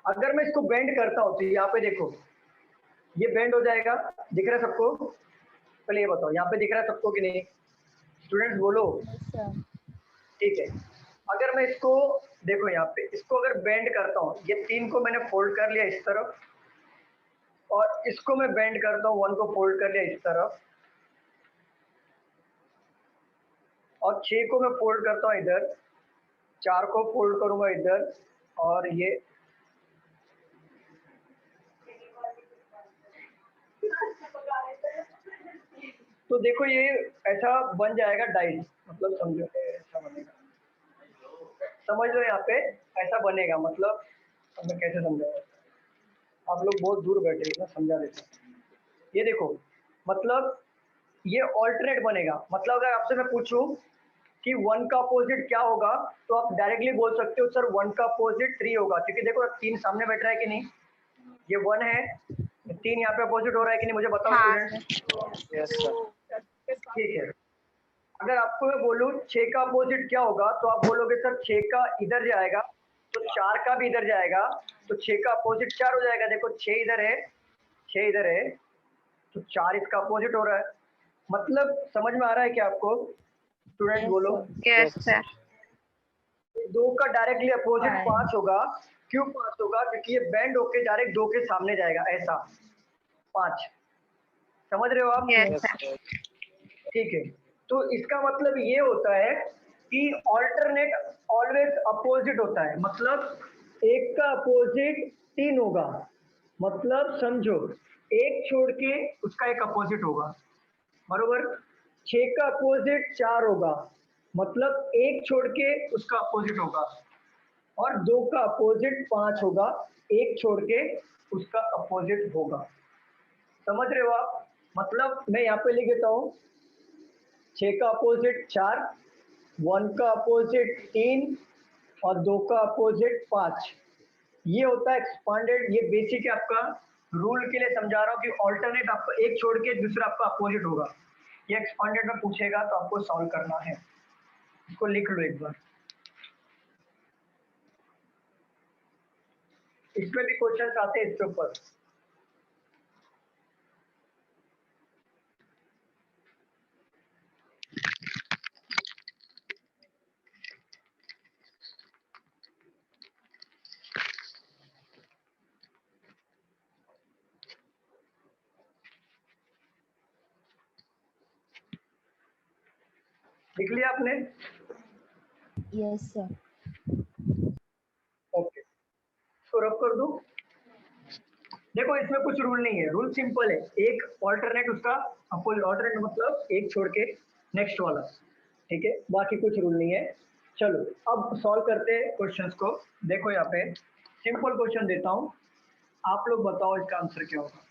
अगर मैं इसको बेंड करता हूँ तो यहाँ पे देखो, ये बेंड हो जाएगा। दिख रहा है सबको? पहले ये बताओ, यहाँ पे दिख रहा है सबको कि नहीं? स्टूडेंट्स बोलो। ठीक है, अगर मैं इसको देखो, यहाँ पे इसको अगर बेंड करता हूँ, ये 3 को मैंने फोल्ड कर लिया इस तरफ, और इसको मैं बेंड करता हूँ, 1 को फोल्ड कर लिया इस तरफ, और 6 को मैं फोल्ड करता हूँ इधर, 4 को फोल्ड करूंगा इधर, और ये तो देखो ये ऐसा बन जाएगा डाइस। मतलब समझो ऐसा बनेगा, समझ लो यहाँ पे ऐसा बनेगा। मतलब अब मैं कैसे समझाऊँ, आप लोग बहुत दूर बैठे हो ना, समझा देता हूँ। ये देखो, मतलब ये ऑल्टरनेट बनेगा। मतलब अगर आपसे मैं पूछूं कि 1 का अपोजिट क्या होगा, तो आप डायरेक्टली बोल सकते हो सर 1 का अपोजिट 3 होगा, क्योंकि देखो 3 सामने बैठ रहा है कि नहीं, ये 1 है, 3 यहाँ पे अपोजिट हो रहा है कि नहीं, मुझे बताओ हाँ स्टूडेंट। Yes sir. ठीक है, अगर आपको मैं बोलूं 6 का अपोजिट क्या होगा, तो आप बोलोगे सर 6 का इधर जाएगा तो 4 का भी इधर जाएगा, तो 6 का अपोजिट 4 हो जाएगा। देखो 6 इधर है, 6 इधर है, तो 4 इसका अपोजिट हो रहा है। मतलब समझ में आ रहा है क्या आपको? स्टूडेंट बोलो। Yes sir. 2 का डायरेक्टली अपोजिट Fine. 5 होगा। क्यों 5 होगा? क्योंकि ये बेंड होके डायरेक्ट 2 के सामने जाएगा, ऐसा 5। समझ रहे हो आप? Yes yes sir. सर। ठीक है, तो इसका मतलब ये होता है कि ऑल्टरनेट ऑलवेज अपोजिट होता है। मतलब एक का अपोजिट 3 होगा, मतलब समझो एक छोड़ के उसका एक अपोजिट होगा, बरोबर। 6 का अपोजिट 4 होगा, मतलब एक छोड़ के उसका अपोजिट होगा, और 2 का अपोजिट 5 होगा, एक छोड़ के उसका अपोजिट होगा। समझ रहे हो आप? मतलब मैं यहाँ पे लिख देता हूँ, 6 का अपोजिट 4, 1 का अपोजिट 3, और 2 का अपोजिट 5। ये होता है एक्सपांडेड। ये बेसिक है आपका, रूल के लिए समझा रहा हूँ कि ऑल्टरनेट आपका एक छोड़ के दूसरा आपका अपोजिट होगा। ये एक्सपांडेड में पूछेगा तो आपको सॉल्व करना है। इसको लिख लो एक बार, इसमें भी क्वेश्चन आते हैं इसके ऊपर। लिख लिया आपने? Yes sir. ओके, इसको रब कर दो। देखो इसमें कुछ रूल नहीं है, रूल सिंपल है, एक ऑल्टरनेट उसका अपोजिट, ऑल्टरनेट मतलब एक छोड़ के नेक्स्ट वाला, ठीक है, बाकी कुछ रूल नहीं है। चलो अब सॉल्व करते हैं क्वेश्चंस को। देखो यहाँ पे सिंपल क्वेश्चन देता हूँ, आप लोग बताओ इसका आंसर क्या होगा।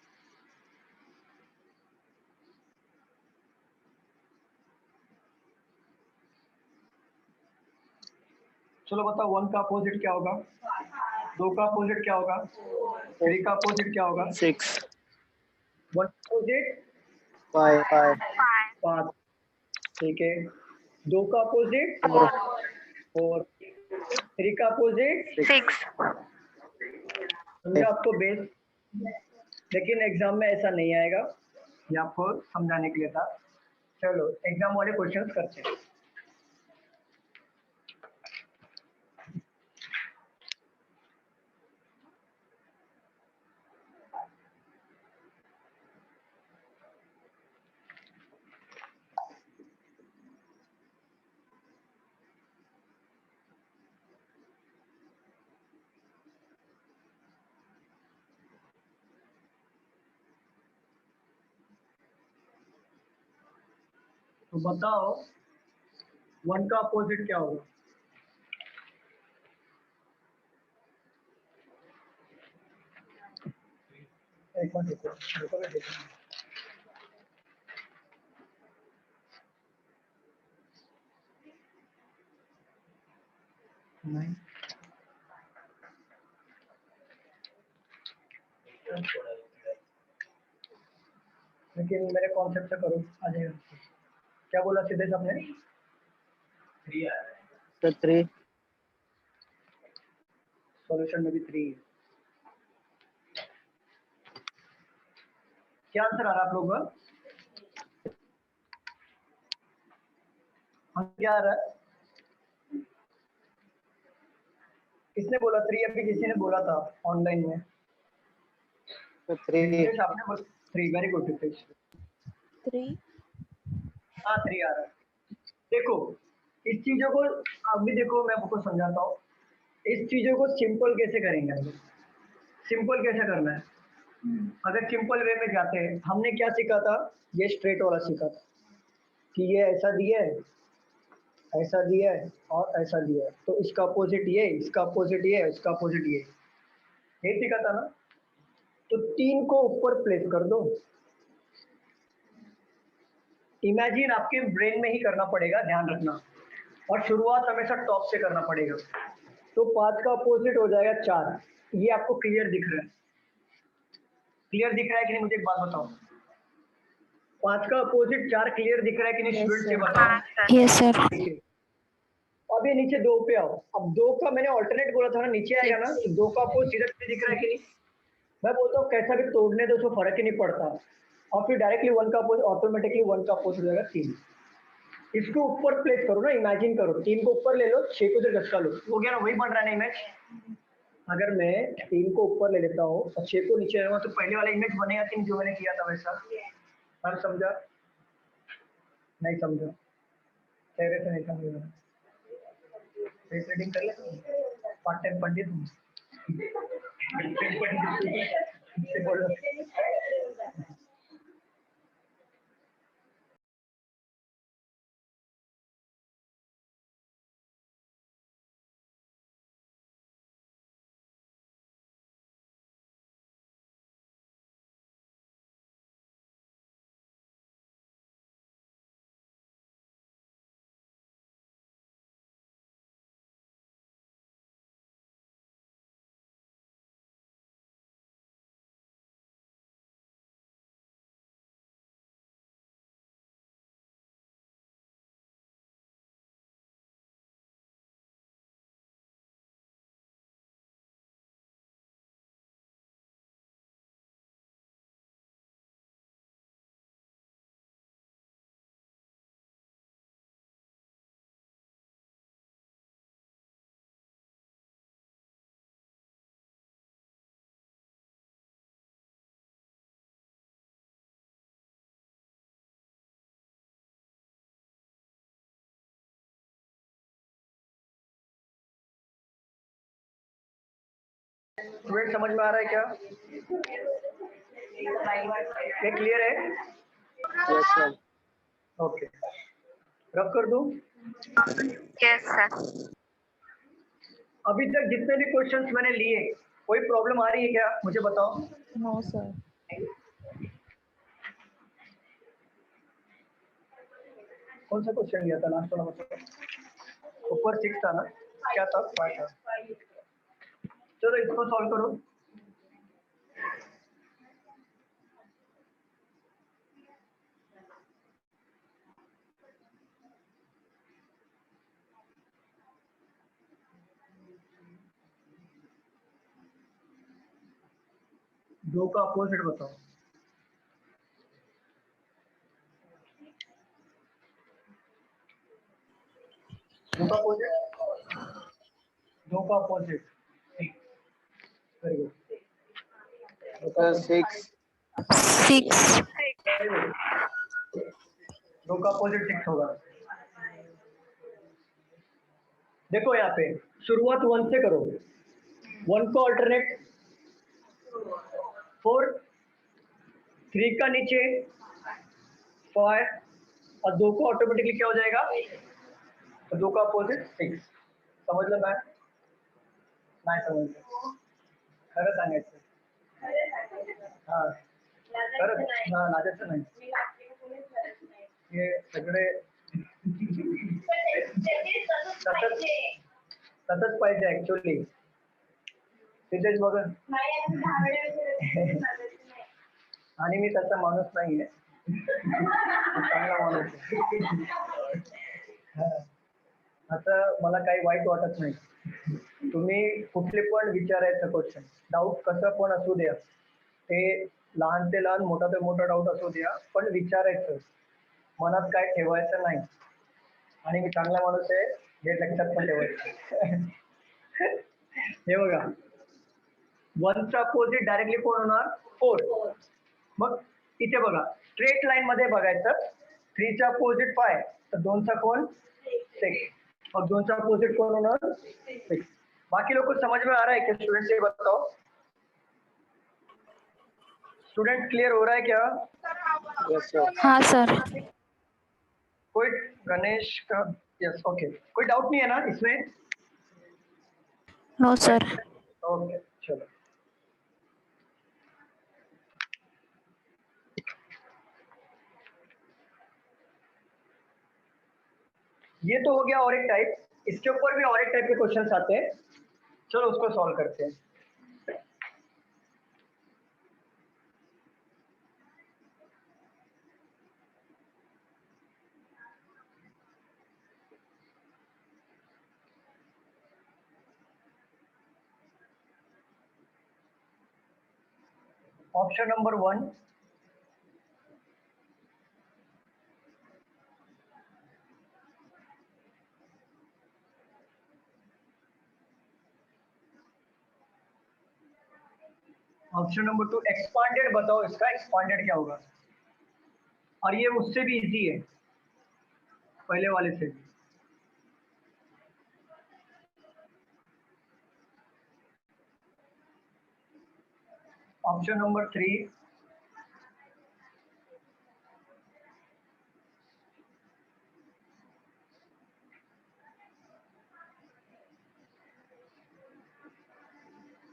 चलो बताओ, 1 का अपोजिट क्या होगा, 2 का अपोजिट क्या होगा, 3 का अपोजिट क्या होगा? 6 1 अपोजिट 5 5 5, ठीक है। 2 का अपोजिट 4 4, 3 का अपोजिट 6. समझा आपको बेस, लेकिन एग्जाम में ऐसा नहीं आएगा, ये आपको समझाने के लिए था। चलो एग्जाम वाले क्वेश्चंस करते हैं। तो बताओ 1 का अपोजिट क्या होगा? एक मिनट देखो, देखो मैं देखूंगा। नहीं, लेकिन मेरे कॉन्सेप्ट से करो, आ जाएगा। क्या बोला सिद्धेश आपने? 3 सॉल्यूशन में भी 3 है। क्या आंसर आ रहा है आप लोग का? क्या आ रहा है? किसने बोला 3? अभी किसी ने बोला था ऑनलाइन में। 3 सिद्धेश आपने बोला 3, वेरी गुड सिद्धेश। 3। हाँ 3 आ रहा है। देखो इस चीजों को अभी देखो, मैं आपको समझाता हूँ, इस चीजों को सिंपल कैसे करेंगे हम लोग। सिंपल कैसे करना है, अगर सिंपल वे में जाते हैं, हमने क्या सीखा था, ये स्ट्रेट वाला सीखा था कि ये ऐसा दिया है, ऐसा दिया है और ऐसा दिया है, तो इसका अपोजिट ये, इसका अपोजिट ये, इसका अपोजिट ये सीखा था ना। तो 3 को ऊपर प्लेस कर दो, इमेजिन आपके ब्रेन में ही करना पड़ेगा, ध्यान रखना, और शुरुआत हमेशा टॉप से करना पड़ेगा। तो 5 का अपोजिट हो जाएगा 4, ये आपको क्लियर दिख रहा है? क्लियर दिख रहा है कि नहीं, मुझे एक बात बताओ, 5 का अपोजिट 4 क्लियर दिख रहा है कि नहीं? Yes, स्टूडेंट से sir. बताओ। Yes sir. ठीक है, अब ये नीचे 2 पे आओ, अब 2 का मैंने ऑल्टरनेट बोला था ना, नीचे आएगा ना, तो 2 का अपोजिट सीधा दिख रहा है कि नहीं? मैं बोलता हूँ कैसा भी तोड़ने दो, उसको फर्क ही नहीं पड़ता, और फिर डायरेक्टली 1 का अपोजिट, ऑटोमेटिकली 1 का अपोजिट हो जाएगा 3। इसको ऊपर प्लेस करो ना, इमेजिन करो, 3 को ऊपर ले लो, 6 को इधर घसका लो, हो गया ना, वही बन रहा है ना इमेज। अगर मैं 3 को ऊपर ले लेता हूँ और 6 को नीचे रहूंगा, तो पहले वाला इमेज बनेगा कि नहीं, जो मैंने किया था वैसा? हर समझा? नहीं समझा? चेहरे से नहीं समझा? फेस रीडिंग कर ले, पार्ट टाइम पंडित हूँ। बोलो। स्टूडेंट समझ में आ रहा है क्या? ये क्लियर है? Yes, sir. ओके, रब कर दूं? Yes, sir. अभी तक जितने भी क्वेश्चंस मैंने लिए, कोई प्रॉब्लम आ रही है क्या? मुझे बताओ। No sir. कौन सा क्वेश्चन लिया था लास्ट वाला? बताओ। ऊपर 6 था ना? क्या था? 5 था। चलो इसको सॉल्व करो। दो का अपोजिट बताओ। दो का अपोजिट? दो का अपोजिट। Very good. Sir, 6. 6. दो का अपोजिट 6 होगा। देखो यहाँ पे शुरुआत 1 से करो। 1 को अल्टरनेट 4, 3 का नीचे 5 और 2 को ऑटोमेटिकली क्या हो जाएगा? तो 2 का अपोजिट 6। समझ लो मैं नाही समजलं। खरं सांगायचं। हां, खरंच हां, लाजायचं नाही. हे सगळे तसंच पाहिजे ऍक्च्युअली. सिद्धेश बघन आणि मी तसा माणूस नाहीये. चांगला माणूस आहे. हां. आता मला काही वाईट वाटत नाही. तुम्ही कुठले पण विचारायचं क्वेश्चन, डाऊट कसं पण असू द्या, ते लहान ते लहान, मोठा ते मोठा डाऊट असू द्या, पण विचारायचं. मनात काय ठेवायचं नाही. आणि मी चांगला माणूस आहे हे लक्षात पण ठेवायचं. हे बघा, 1चा अपोजिट डायरेक्टली कोण होणार? 4. मग इथे बघा स्ट्रेट लाईन मध्ये बघायचं. 3चा अपोजिट 5 तर 2चा कोण? 6. और 2चा अपोजिट कौन होना? 6. बाकी लोग को समझ में आ रहा है क्या? स्टूडेंट से बताओ। स्टूडेंट क्लियर हो रहा है क्या? Yes, sir. हाँ सर। कोई गणेश का? Yes, okay. कोई डाउट नहीं है ना इसमें? No sir. ओके, चलो। ये तो हो गया और एक टाइप। इसके ऊपर भी और एक टाइप के क्वेश्चंस आते हैं। चलो उसको सॉल्व करते हैं। Option number 1, option number 2 expanded बताओ। इसका एक्सपांडेड क्या होगा? और ये उससे भी इजी है, पहले वाले से। ऑप्शन नंबर 3,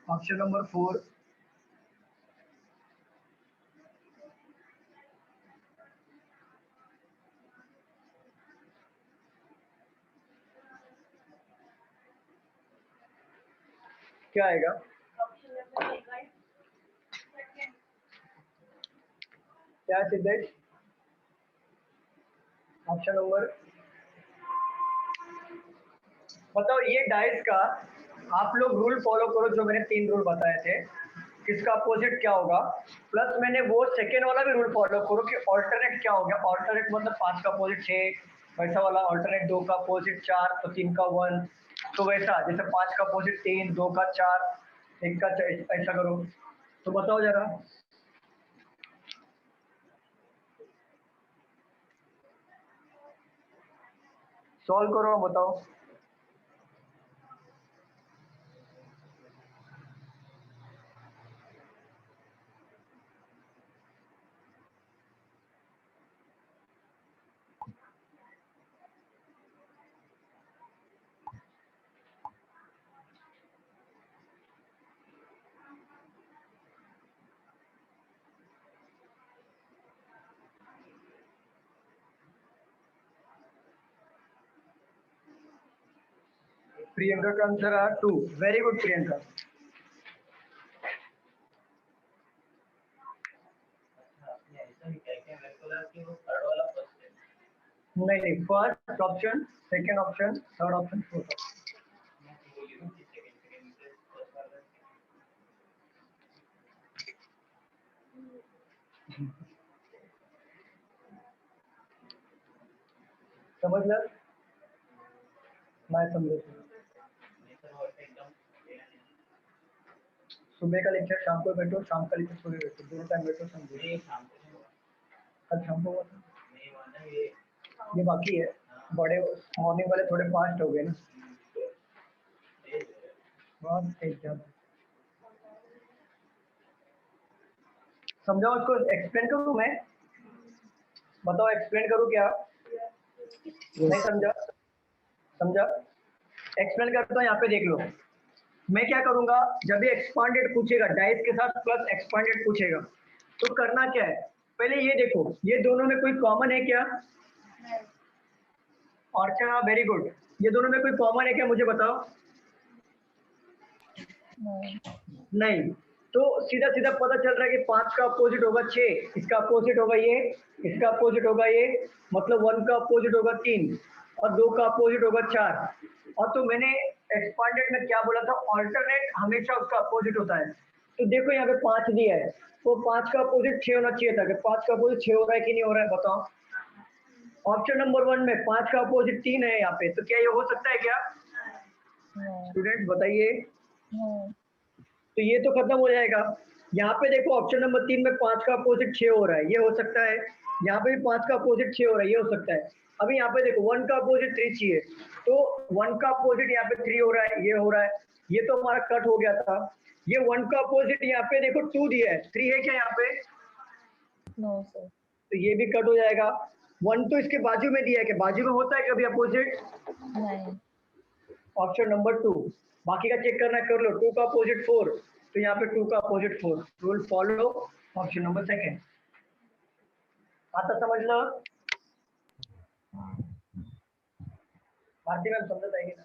ऑप्शन नंबर 4, क्या आएगा? क्या है सिद्धेश? ऑप्शन नंबर बताओ। ये डाइस का आप लोग रूल फॉलो करो जो मैंने 3 रूल बताए थे। किसका अपोजिट क्या होगा, प्लस मैंने वो सेकेंड वाला भी रूल फॉलो करो कि ऑल्टरनेट क्या हो गया। ऑल्टरनेट मतलब 5 का अपोजिट 6, वैसा वाला ऑल्टरनेट 2 का अपोजिट 4 तो 3 का 1। तो वैसा जैसे 5 का अपोजिट 3, 2 का 4, 1 का ऐसा करो। तो बताओ जरा। सॉल्व करो, बताओ। प्रियंका का आंसर है 2. Very good Priyanka. नहीं, first option, second option, third option, fourth option. समझलं? नाही समझे. सुबह का लेक्चर शाम को बैठो, शाम का लेक्चर सुबह बैठो, दोनों टाइम बैठो. समझे? कल शाम को हुआ था. ये बाकी है. बड़े मॉर्निंग वाले थोड़े फास्ट हो गए ना. बहुत एग्जाम समझाओ उसको. एक्सप्लेन करूँ मैं? बताओ एक्सप्लेन करूँ क्या? नहीं समझा? समझा? एक्सप्लेन करता हूँ. यहाँ पे देख लो. मैं क्या करूंगा, जब भी एक्सपांडेड पूछेगा, डाइस के साथ प्लस एक्सपांडेड पूछेगा, तो करना क्या है, पहले ये देखो, ये दोनों में कोई कॉमन है क्या? अर्चना वेरी गुड. ये दोनों में कोई कॉमन है क्या, मुझे बताओ. नहीं. तो सीधा सीधा पता चल रहा है कि 5 का अपोजिट होगा 6, इसका अपोजिट होगा ये, इसका अपोजिट होगा ये, मतलब 1 का अपोजिट होगा 3 और 2 का अपोजिट होगा 4. और तो मैंने एक्सपांडेड में क्या बोला था, ऑल्टरनेट हमेशा उसका अपोजिट होता है. तो देखो यहाँ पे 5 दिया है, तो 5 का अपोजिट 6 होना चाहिए था. कि 5 का अपोजिट 6 हो रहा है कि नहीं हो रहा है, बताओ. ऑप्शन नंबर 1 में 5 का अपोजिट 3 है यहाँ पे, तो क्या ये हो सकता है क्या? स्टूडेंट बताइए. तो ये तो खत्म हो जाएगा. यहाँ पे देखो ऑप्शन नंबर 3 में 5 का अपोजिट 6 हो रहा है, ये हो सकता है. यहाँ पे भी 5 का अपोजिट 6 हो रहा है, ये हो सकता है. अभी यहाँ पे देखो 1 का अपोजिट 3 चाहिए, तो 1 का अपोजिट यहाँ पे 3 हो रहा है, ये हो रहा है. ये तो हमारा कट हो गया था. ये 1 का अपोजिट यहाँ पे देखो 2 दिया है, 3 है क्या यहाँ पे? No sir. तो ये भी कट हो जाएगा. 1 तो इसके बाजू में दिया है, कि बाजू में होता है कभी अपोजिट? नहीं. Option number 2. बाकी का चेक करना है, कर लो. 2 का अपोजिट 4, तो यहाँ पे 2 का opposite 4. Rule follow. Option number 2. आता समजलं? भारती मैम समजत आहे की ना?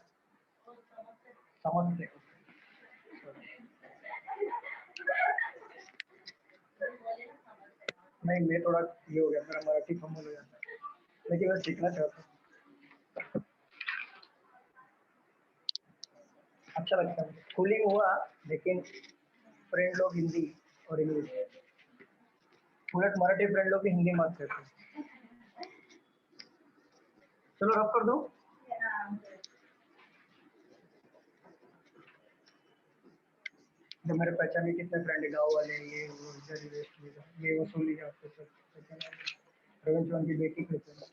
समजते. नहीं, मैं थोड़ा ये हो गया, मेरा मराठी फंबल हो जाता है, लेकिन मैं सीखना चाहता हूँ. अच्छा लगता है. स्कूलिंग हुआ, लेकिन फ्रेंड लोग हिंदी और इंग्लिश, उलट मराठी फ्रेंड लोग भी हिंदी मात करते. चलो रब कर दो. जब मेरे पहचाने कितने फ्रेंड है, गाँव वाले, ये वो ये वसूली जाते सब. रविंद्र चौहान की बेटी करते हैं,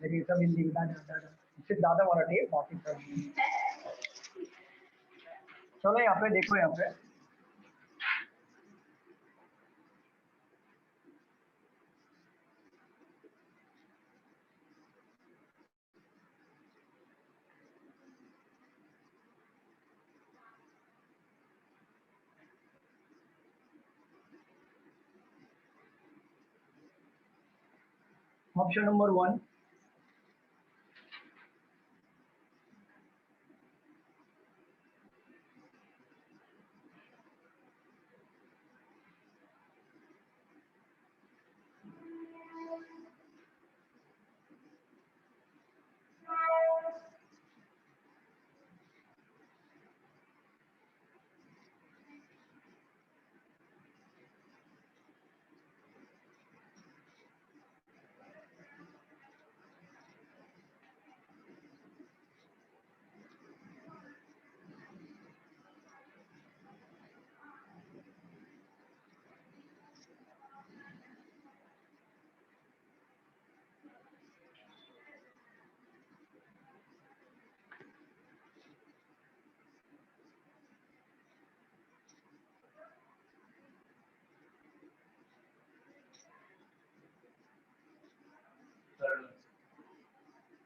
लेकिन सब हिंदी में दादा, सिर्फ दादा मराठी है, बाकी सब. चलो यहाँ पे देखो, यहाँ पे ऑप्शन नंबर 1.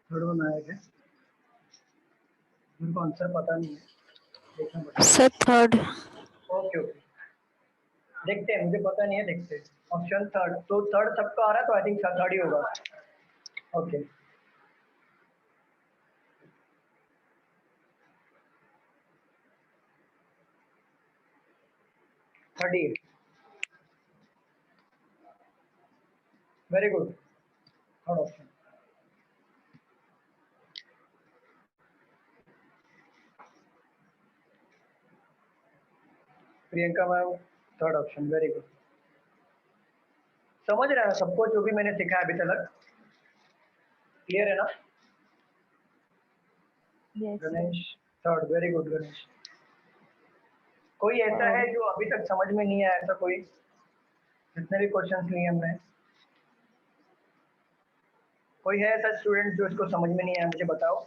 थर्ड वन आया क्या? मेरे को आंसर पता नहीं है, देखना पड़ेगा. Sir third. ओके ओके, देखते हैं, मुझे पता नहीं है, देखते हैं. ऑप्शन थर्ड, तो थर्ड सबका आ रहा है, तो आई थिंक थर्ड ही होगा. Okay. 38. Very good. Third option. Priyanka ma'am third option. Very good. समझ रहे हैं सबको जो भी मैंने सिखाया अभी तक? क्लियर है ना? Yes, sir. Ganesh third. Very good Ganesh. कोई ऐसा है जो अभी तक समझ में नहीं आया? ऐसा कोई जितने भी क्वेश्चंस लिए हमने, कोई है ऐसा स्टूडेंट जो इसको समझ में नहीं आया? मुझे बताओ.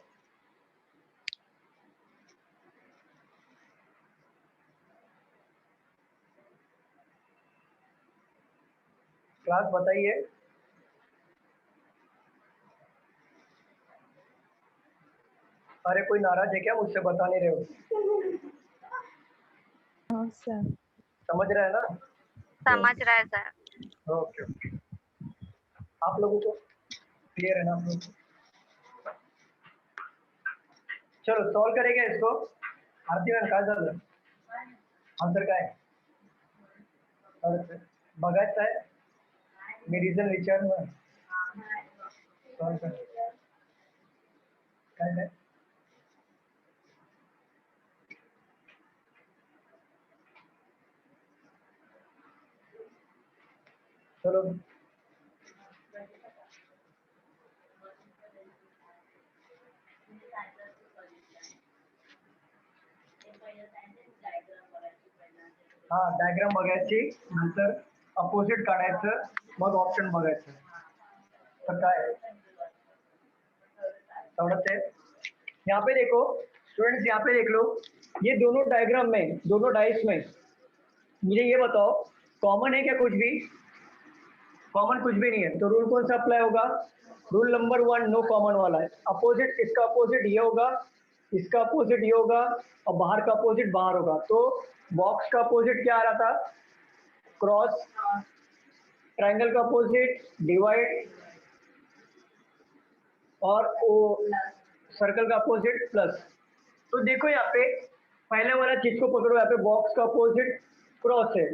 क्लास बताइए. अरे कोई नाराज है क्या? मुझसे बता नहीं रहे हो? No, sir. समझ रहा है ना? समझ रहा है सर. Okay okay. आप लोगों को क्लियर है ना? आप लोगों को? चलो सॉल्व करेंगे इसको. आरती मैम काय झालं? आन्सर काय? बघायचं आहे. मी रिझन विचारणार. सॉल्व कर. काय काय? चलो हाँ डायग्राम बघायची, नंतर अपोजिट काढायचं, मग ऑप्शन बघायचं. तर काय एवढंच है. यहाँ पे देखो स्टूडेंट्स, यहाँ पे देख लो, ये दोनों डायग्राम में, दोनों डाइस में मुझे ये बताओ कॉमन है क्या? कुछ भी कॉमन कुछ भी नहीं है. तो रूल कौन सा अप्लाई होगा? रूल नंबर 1 नो कॉमन वाला है. अपोजिट, इसका अपोजिट ये होगा, इसका अपोजिट ये होगा, और बाहर का अपोजिट बाहर होगा. तो बॉक्स का अपोजिट क्या आ रहा था? क्रॉस. ट्रायंगल का अपोजिट डिवाइड, और सर्कल का अपोजिट प्लस. तो देखो यहाँ पे पहले वाला चीज को पकड़ो. यहाँ पे बॉक्स का अपोजिट क्रॉस है,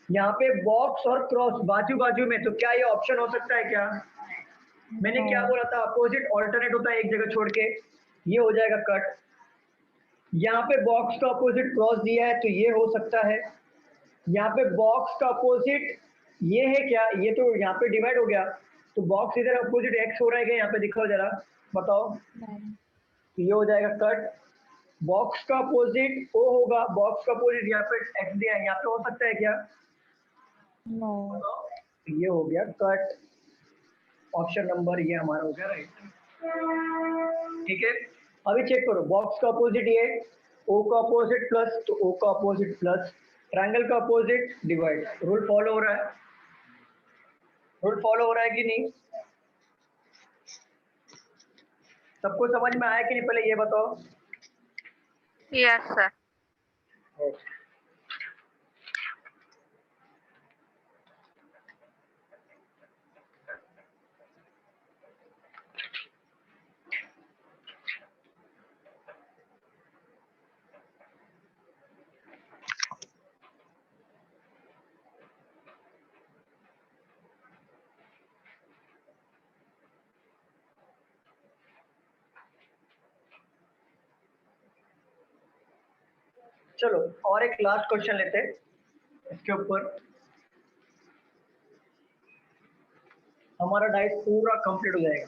यहाँ पे बॉक्स और क्रॉस बाजू बाजू में. तो क्या ये ऑप्शन हो सकता है क्या? मैंने क्या बोला था? अपोजिट ऑल्टरनेट होता है एक जगह छोड़ के, ये हो जाएगा कट. यहाँ पे बॉक्स का अपोजिट क्रॉस दिया है तो ये हो सकता है. यहाँ पे बॉक्स का अपोजिट ये है क्या? ये तो यहाँ पे डिवाइड हो गया. तो बॉक्स इधर अपोजिट एक्स हो रहा है क्या? यहाँ पे दिखाओ जरा, बताओ. No. तो ये हो जाएगा कट. बॉक्स का अपोजिट ओ होगा, बॉक्स का अपोजिट यहाँ पे एक्स दिया है, यहाँ पे हो सकता है क्या? No. ये हो गया कट. ऑप्शन नंबर ये हमारा हो गया राइट. ठीक है. अभी चेक करो, बॉक्स का अपोजिट ये, ओ का अपोजिट प्लस, तो ओ का अपोजिट प्लस, ट्रायंगल का अपोजिट डिवाइड. रूल फॉलो हो रहा है? रूल फॉलो हो रहा है कि नहीं? सबको समझ में आया कि नहीं? पहले ये बताओ. Yes sir. चलो और एक लास्ट क्वेश्चन लेते हैं इसके ऊपर. हमारा डाइस पूरा कंप्लीट हो जाएगा.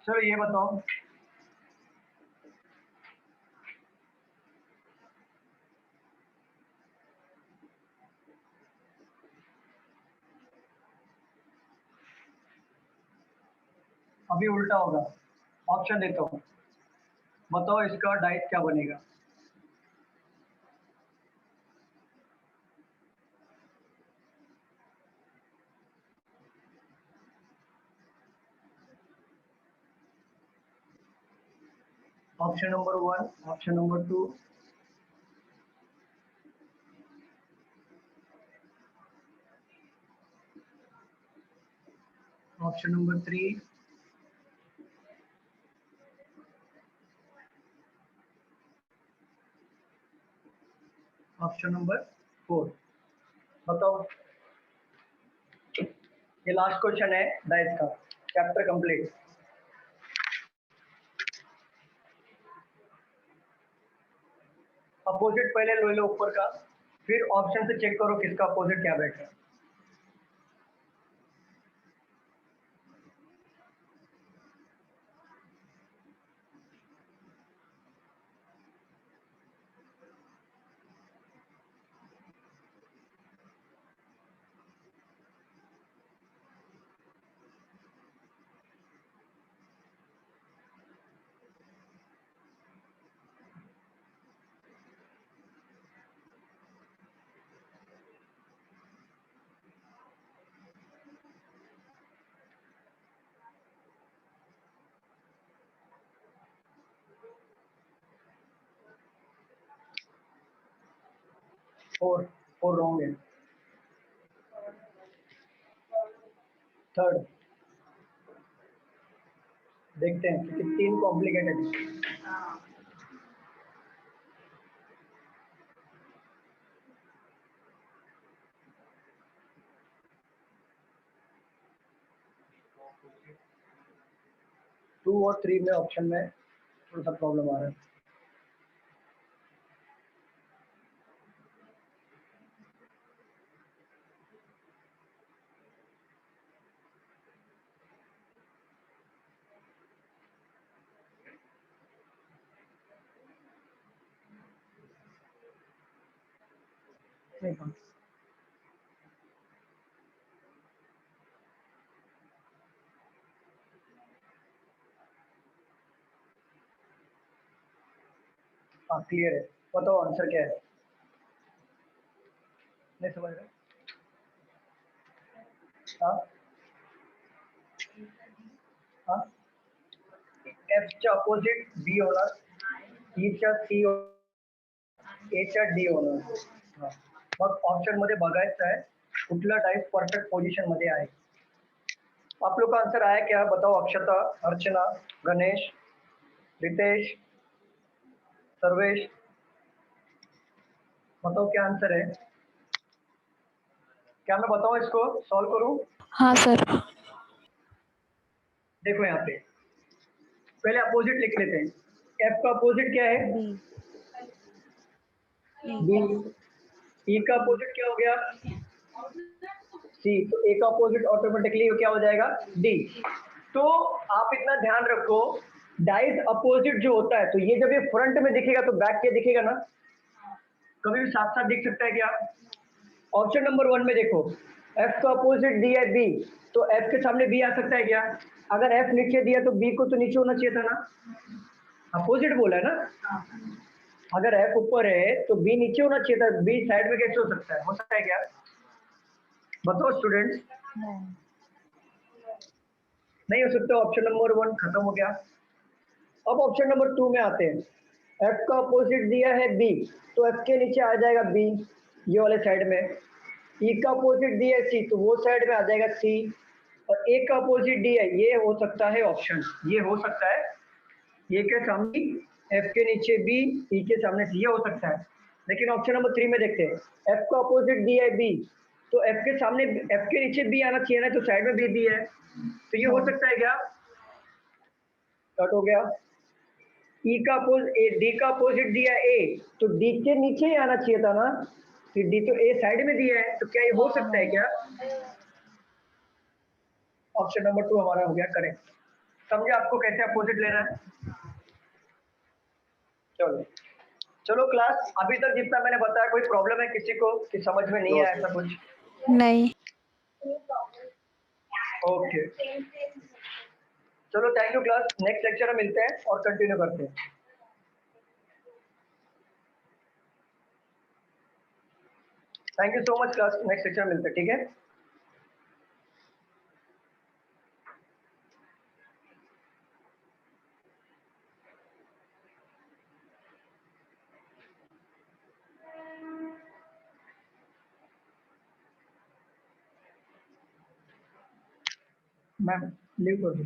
चलो ये बताओ, अभी उल्टा होगा. ऑप्शन देता हूँ, बताओ इसका डाइस क्या बनेगा? Option number 1, option number 2, option number 3, option number 4। बताओ, ये लास्ट क्वेश्चन है डाइस का, चैप्टर कंप्लीट। अपोजिट पहले ले लो ऊपर का, फिर ऑप्शन से चेक करो किसका अपोजिट क्या बैठ है। फोर रॉन्ग है। थर्ड देखते हैं कि 3 कॉम्प्लिकेटेड है। 2 और 3 में ऑप्शन में थोड़ा सा प्रॉब्लम आ रहा है। नहीं हाँ, हाँ क्लियर है। बताओ आंसर क्या है। नहीं समझ रहे? हाँ हाँ, एफच्या अपोजिट बी होणार, ईच्या सी, एच्या डी होणार। हाँ, मग ऑप्शन मध्ये बघायचं आहे कुठला डाइस परफेक्ट पोजीशन मध्ये आहे। आप लोग का आंसर आया क्या बताओ। अक्षता, अर्चना, गणेश, रितेश, सर्वेश, बताओ क्या आंसर है। क्या मैं बताऊं इसको सॉल्व करूं? हाँ सर। देखो यहाँ पे पहले अपोजिट लिख लेते हैं। एफ का अपोजिट क्या है? बी। ई का अपोजिट क्या हो गया? सी। तो ए का अपोजिट ऑटोमेटिकली क्या हो जाएगा? डी। तो आप इतना ध्यान रखो, डाइस अपोजिट जो होता है, तो ये जब ये फ्रंट में दिखेगा तो बैक क्या दिखेगा ना, कभी भी साथ साथ दिख सकता है क्या? ऑप्शन नंबर 1 में देखो, एफ का अपोजिट दिया है बी, तो एफ के सामने बी आ सकता है क्या? अगर एफ नीचे दिया तो बी को तो नीचे होना चाहिए था ना, अपोजिट बोला है ना। अगर एफ ऊपर है तो बी नीचे होना चाहिए था, बी साइड में कैसे हो सकता है? हो सकता है क्या? बताओ स्टूडेंट्स। नहीं हो सकता। ऑप्शन नंबर 1 खत्म हो गया। अब ऑप्शन नंबर 2 में आते हैं। एफ का अपोजिट दिया है बी, तो एफ के नीचे आ जाएगा बी, ये वाले साइड में। ई का अपोजिट दिया है सी, तो वो साइड में आ जाएगा सी। और ए का अपोजिट डी है, ये हो सकता है ऑप्शन, ये हो सकता है। ए के सामने एफ के नीचे बी, ई के सामने सी, ये हो सकता है। लेकिन ऑप्शन नंबर 3 में देखते हैं। एफ का अपोजिट दिया है बी, तो एफ के सामने एफ के नीचे बी आना चाहिए ना, तो साइड में बी दी है, तो ये हो सकता है क्या? कट हो गया। ई का अपोजिट, डी का अपोजिट दिया ए, तो डी के नीचे ही आना चाहिए था ना, फिर डी तो ए साइड में दिया है, तो क्या ये हो सकता है क्या? ऑप्शन नंबर 2 हमारा हो गया करेक्ट। समझे आपको कैसे अपोजिट लेना है? चलो चलो क्लास, अभी तक जितना मैंने बताया कोई प्रॉब्लम है किसी को कि समझ में नहीं आया ऐसा कुछ? नहीं। ओके चलो thank you class, next lecture में मिलते हैं और कंटिन्यू करते हैं। Thank you so much class, next lecture में मिलते हैं, ठीक है। मैम लीव कर दो।